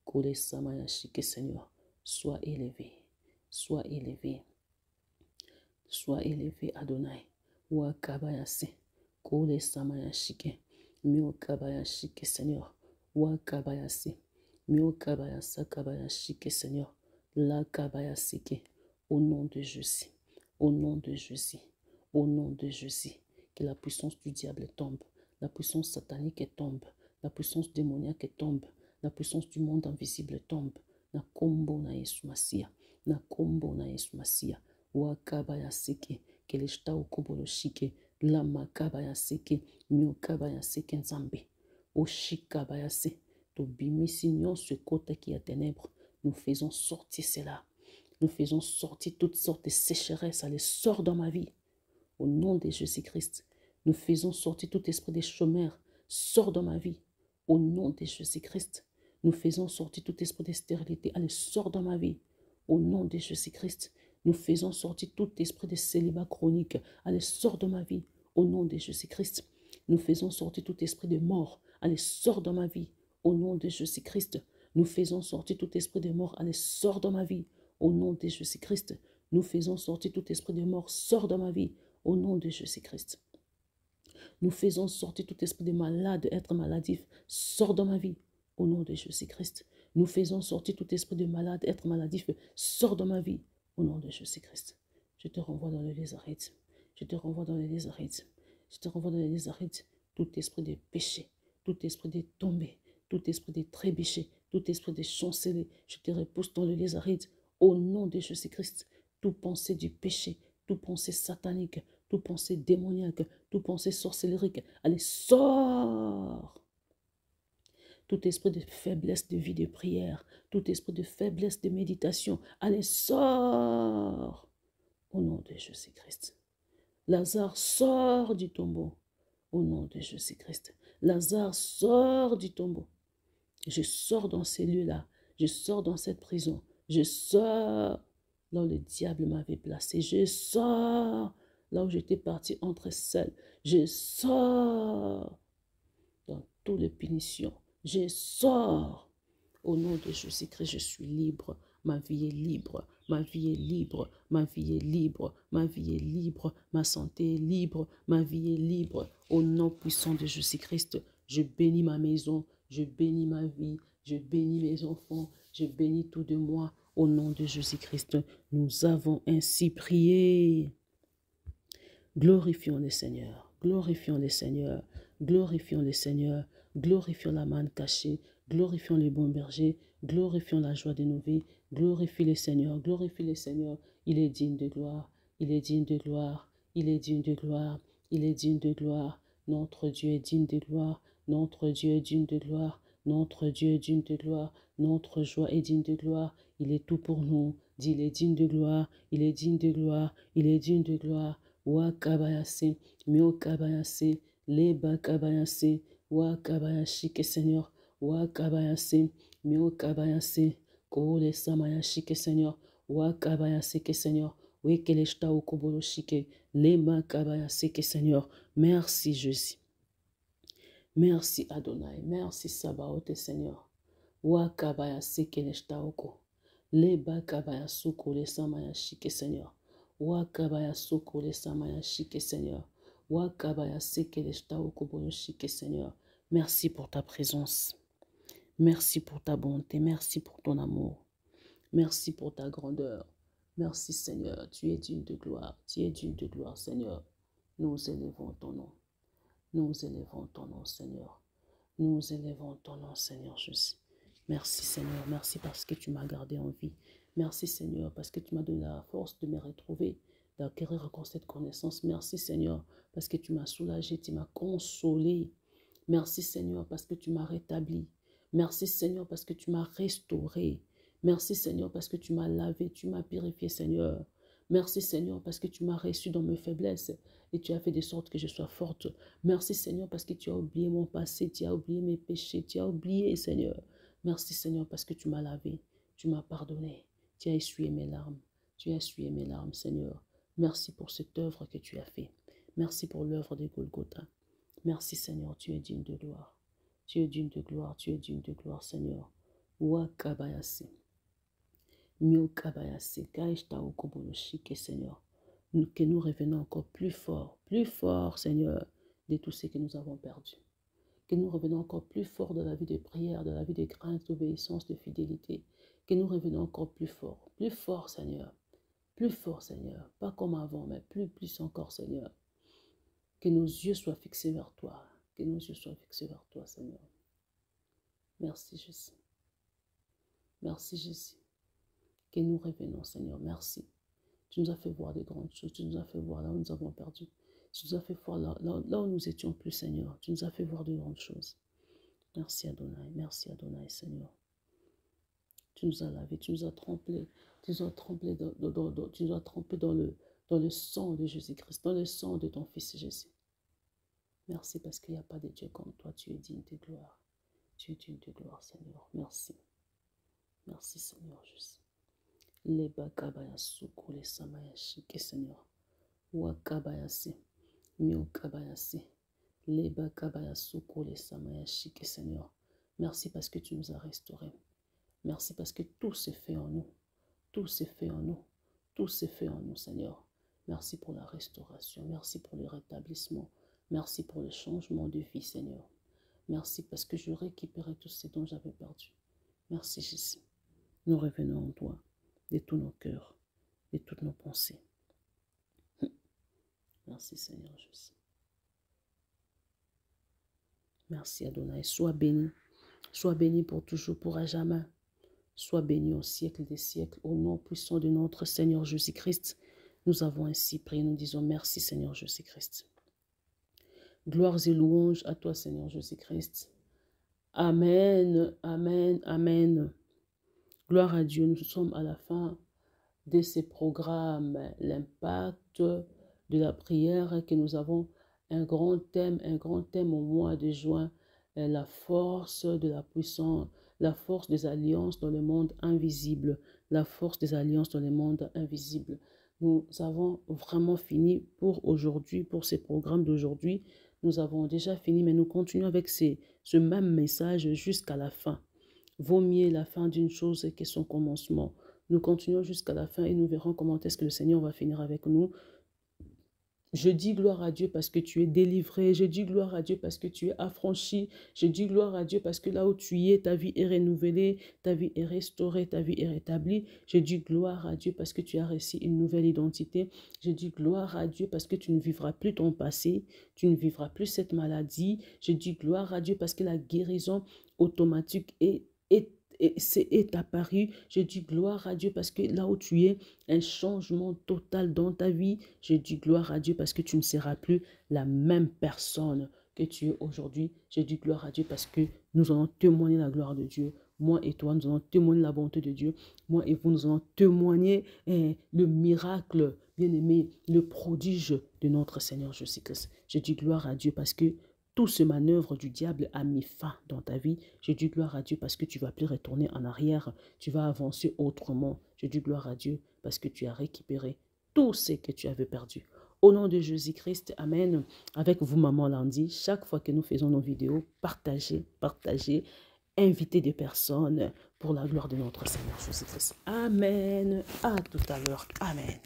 Kole samayashike Seigneur. Sois élevé. Sois élevé. Sois élevé Adonai. Wakabayase. Kole samayashike. Miukabayashike Seigneur. Wakabayase. Miukabayasa kabayashike Seigneur. La kabayasike. Au nom de Jésus. Au nom de Jésus. Au nom de Jésus. Que la puissance du diable tombe. La puissance satanique tombe. La puissance démoniaque tombe. La puissance du monde invisible tombe. Na kombo na Yesu Masia. Na kombo na Yesu Masia. Wakabayasike. Keleshta okoboloshike. La makabayasike. Miukabayasike nzambe. Oshikabayase. Tobimisi nyonso ekota qui a ténèbres. Nous faisons sortir cela. Nous faisons sortir toutes sortes de sécheresses. Allez, sors dans ma vie. Au nom de Jésus-Christ. Nous faisons sortir tout esprit de chômeurs. Sors dans ma vie. Au nom de Jésus-Christ. Nous faisons sortir tout esprit de stérilité. Allez, sors dans ma vie. Au nom de Jésus-Christ. Nous faisons sortir tout esprit de célibat chronique. Allez, sors de ma vie. Au nom de Jésus-Christ. Nous faisons sortir tout esprit de mort. Allez, sors dans ma vie. Au nom de Jésus-Christ. Nous faisons sortir tout esprit de mort. Allez, sors dans ma vie. Au nom de Jésus-Christ. Nous faisons sortir tout esprit de mort. Sors dans ma vie. Au nom de Jésus-Christ. Nous faisons sortir tout esprit de malade, être maladif. Sors dans ma vie, au nom de Jésus-Christ. Nous faisons sortir tout esprit de malade, être maladif. Sors dans ma vie, au nom de Jésus-Christ. Je te renvoie dans les lézardites. Je te renvoie dans les lézardites. Je te renvoie dans les lézardites. Tout esprit de péché, tout esprit de tombé, tout esprit de trébuché, tout esprit de chanceler, je te repousse dans le lézaride. Au nom de Jésus-Christ, tout pensée du péché, tout pensée satanique, tout pensée démoniaque, tout pensée sorcellerique, allez, sors! Tout esprit de faiblesse de vie de prière, tout esprit de faiblesse de méditation, allez, sors! Au nom de Jésus-Christ. Lazare, sort du tombeau. Au nom de Jésus-Christ. Lazare, sort du tombeau. Je sors dans ces lieux-là. Je sors dans cette prison. Je sors là où le diable m'avait placé. Je sors là où j'étais parti entre celles. Je sors dans toutes les punitions. Je sors. Au nom de Jésus-Christ, je suis libre. Ma vie est libre. Ma vie est libre. Ma vie est libre. Ma vie est libre. Ma santé est libre. Ma vie est libre. Au nom puissant de Jésus-Christ, je bénis ma maison. Je bénis ma vie. Je bénis mes enfants. Je bénis tout de moi. Au nom de Jésus-Christ, nous avons ainsi prié. Glorifions le Seigneur. Glorifions le Seigneur. Glorifions le Seigneur. Glorifions la manne cachée. Glorifions le bon berger. Glorifions la joie de nos vies. Glorifie le Seigneur. Glorifie le Seigneur. Il est digne de gloire. Il est digne de gloire. Il est digne de gloire. Il est digne de gloire. Notre Dieu est digne de gloire. Notre Dieu est digne de gloire. Notre Dieu est digne de gloire. Notre joie est digne de gloire. Il est tout pour nous. Dis, il est digne de gloire. Il est digne de gloire. Il est digne de gloire. Wakabayase, Miokabayase, Leba Kabayase, Wakabayashike Seigneur, Wakabayase, Miokabayase, Kole Samayashike Seigneur, Wakabayase que Seigneur, Wekeleshta Okoboloshike, Lema Kabayase que Seigneur. Merci Jésus. Merci Adonai, merci Sabaoth Seigneur. Wakabayase Keleshta Oko, Leba Kabayasuko le Samayashike Seigneur. Wakabaya soko le samaya shike Seigneur. Wakabaya seke le stao koboyo shike Seigneur. Merci pour ta présence. Merci pour ta bonté. Merci pour ton amour. Merci pour ta grandeur. Merci Seigneur. Tu es digne de gloire. Tu es digne de gloire Seigneur. Nous élevons ton nom. Nous élevons ton nom Seigneur. Nous élevons ton nom Seigneur Jésus. Merci Seigneur. Merci parce que tu m'as gardé en vie. Merci Seigneur parce que tu m'as donné la force de me retrouver, d'acquérir encore cette connaissance. Merci Seigneur parce que tu m'as soulagé, tu m'as consolé. Merci Seigneur parce que tu m'as rétabli. Merci Seigneur parce que tu m'as restauré. Merci Seigneur parce que tu m'as lavé, tu m'as purifié Seigneur. Merci Seigneur parce que tu m'as reçu dans mes faiblesses et tu as fait de sorte que je sois forte. Merci Seigneur parce que tu as oublié mon passé, tu as oublié mes péchés, tu as oublié Seigneur. Merci Seigneur parce que tu m'as lavé, tu m'as pardonné. Tu as essuyé mes larmes. Tu as essuyé mes larmes, Seigneur. Merci pour cette œuvre que tu as faite. Merci pour l'œuvre de Golgotha. Merci, Seigneur. Tu es digne de gloire. Tu es digne de gloire. Tu es digne de gloire, Seigneur. Wakabayase. Miokabayase. Kaishta okoboloshike, Seigneur. Que nous revenons encore plus fort, Seigneur, de tout ce que nous avons perdu. Que nous revenons encore plus fort de la vie de prière, de la vie de crainte, d'obéissance, de fidélité. Que nous revenons encore plus fort Seigneur, pas comme avant, mais plus encore Seigneur. Que nos yeux soient fixés vers toi, Seigneur. Merci Jésus, que nous revenons Seigneur, merci. Tu nous as fait voir des grandes choses, tu nous as fait voir là où nous avons perdu, tu nous as fait voir là où nous étions plus Seigneur, tu nous as fait voir de grandes choses. Merci Adonai Seigneur. Tu nous as lavé, tu nous as trempé, tu nous as trempé dans le sang de Jésus-Christ, dans le sang de ton Fils Jésus. Merci parce qu'il n'y a pas de Dieu comme toi, tu es digne de gloire. Tu es digne de gloire, Seigneur. Merci. Merci, Seigneur Jésus. Les bakabaya suku les samayashike, Seigneur. Wakabayase, miokabayase. Les bakabaya suku les samayashike, Seigneur. Merci parce que tu nous as restaurés. Merci parce que tout s'est fait en nous. Tout s'est fait en nous. Tout s'est fait en nous, Seigneur. Merci pour la restauration. Merci pour le rétablissement. Merci pour le changement de vie, Seigneur. Merci parce que je récupérais tout ce dont j'avais perdu. Merci, Jésus. Nous revenons en toi, de tous nos cœurs, de toutes nos pensées. Merci, Seigneur Jésus. Merci, Adonai. Sois béni. Sois béni pour toujours, pour à jamais. Sois béni au siècle des siècles. Au nom puissant de notre Seigneur Jésus-Christ, nous avons ainsi prié. Nous disons merci, Seigneur Jésus-Christ. Gloires et louanges à toi, Seigneur Jésus-Christ. Amen, amen, amen. Gloire à Dieu. Nous sommes à la fin de ces programmes. L'impact de la prière que nous avons un grand thème au mois de juin. La force de la puissance, la force des alliances dans le monde invisible. La force des alliances dans le monde invisible. Nous avons vraiment fini pour aujourd'hui, pour ces programmes d'aujourd'hui. Nous avons déjà fini, mais nous continuons avec ce même message jusqu'à la fin. Vaut mieux la fin d'une chose que son commencement. Nous continuons jusqu'à la fin et nous verrons comment est-ce que le Seigneur va finir avec nous. Je dis gloire à Dieu parce que tu es délivré. Je dis gloire à Dieu parce que tu es affranchi. Je dis gloire à Dieu parce que là où tu es, ta vie est renouvelée, ta vie est restaurée, ta vie est rétablie. Je dis gloire à Dieu parce que tu as reçu une nouvelle identité. Je dis gloire à Dieu parce que tu ne vivras plus ton passé. Tu ne vivras plus cette maladie. Je dis gloire à Dieu parce que la guérison automatique est apparu. Je dis gloire à Dieu parce que là où tu es, un changement total dans ta vie. Je dis gloire à Dieu parce que tu ne seras plus la même personne que tu es aujourd'hui. Je dis gloire à Dieu parce que nous allons témoigner la gloire de Dieu. Moi et toi, nous allons témoigner la bonté de Dieu. Moi et vous, nous allons témoigner le miracle, bien-aimé, le prodige de notre Seigneur Jésus-Christ. Je dis gloire à Dieu parce que tout ce manœuvre du diable a mis fin dans ta vie. Je dis gloire à Dieu parce que tu ne vas plus retourner en arrière. Tu vas avancer autrement. Je dis gloire à Dieu parce que tu as récupéré tout ce que tu avais perdu. Au nom de Jésus-Christ, amen. Avec vous, Maman Landy, chaque fois que nous faisons nos vidéos, partagez, invitez des personnes pour la gloire de notre Seigneur Jésus-Christ. Amen. À tout à l'heure. Amen.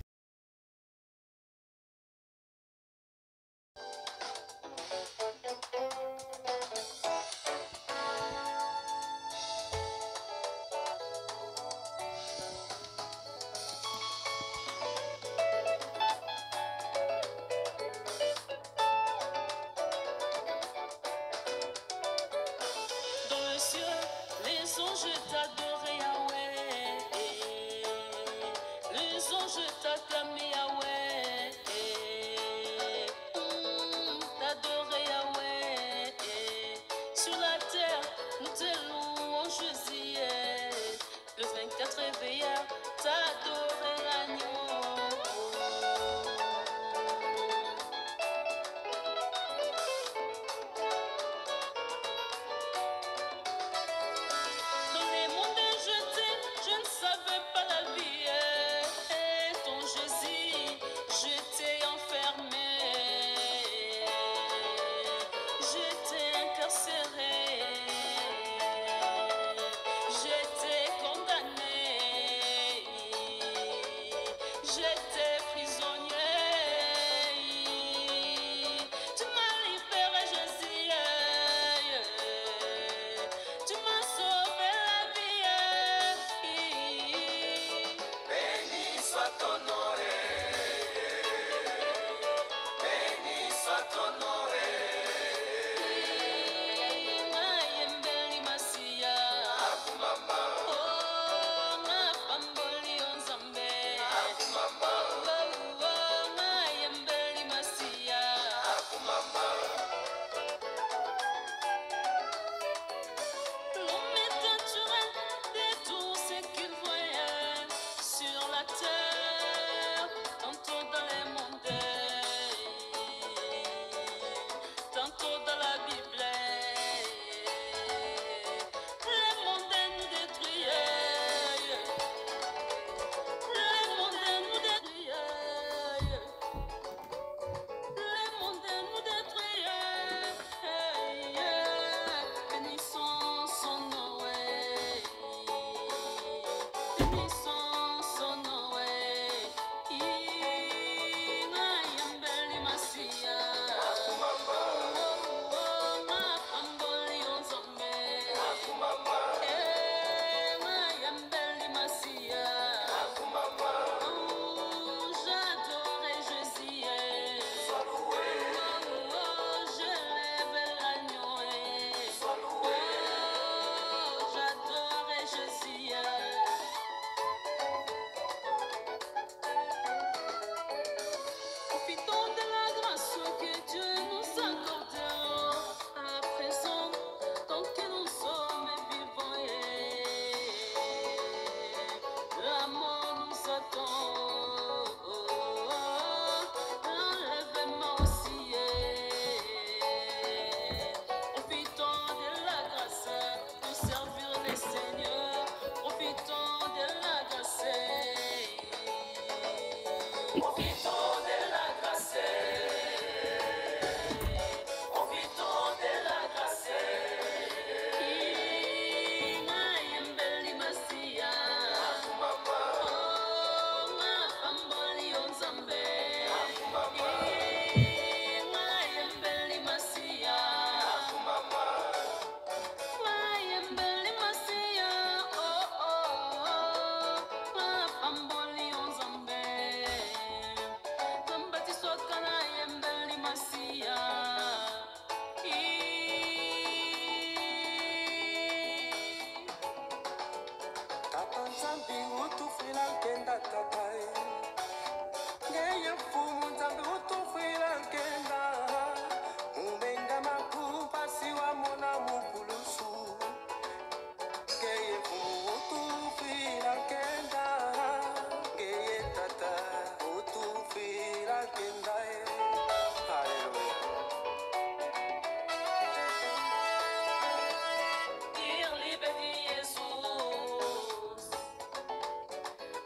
Les anges t'adoraient, Yahweh. Les anges t'adoraient.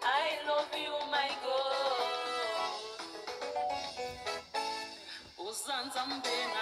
I love you, my God. Uzanza mbena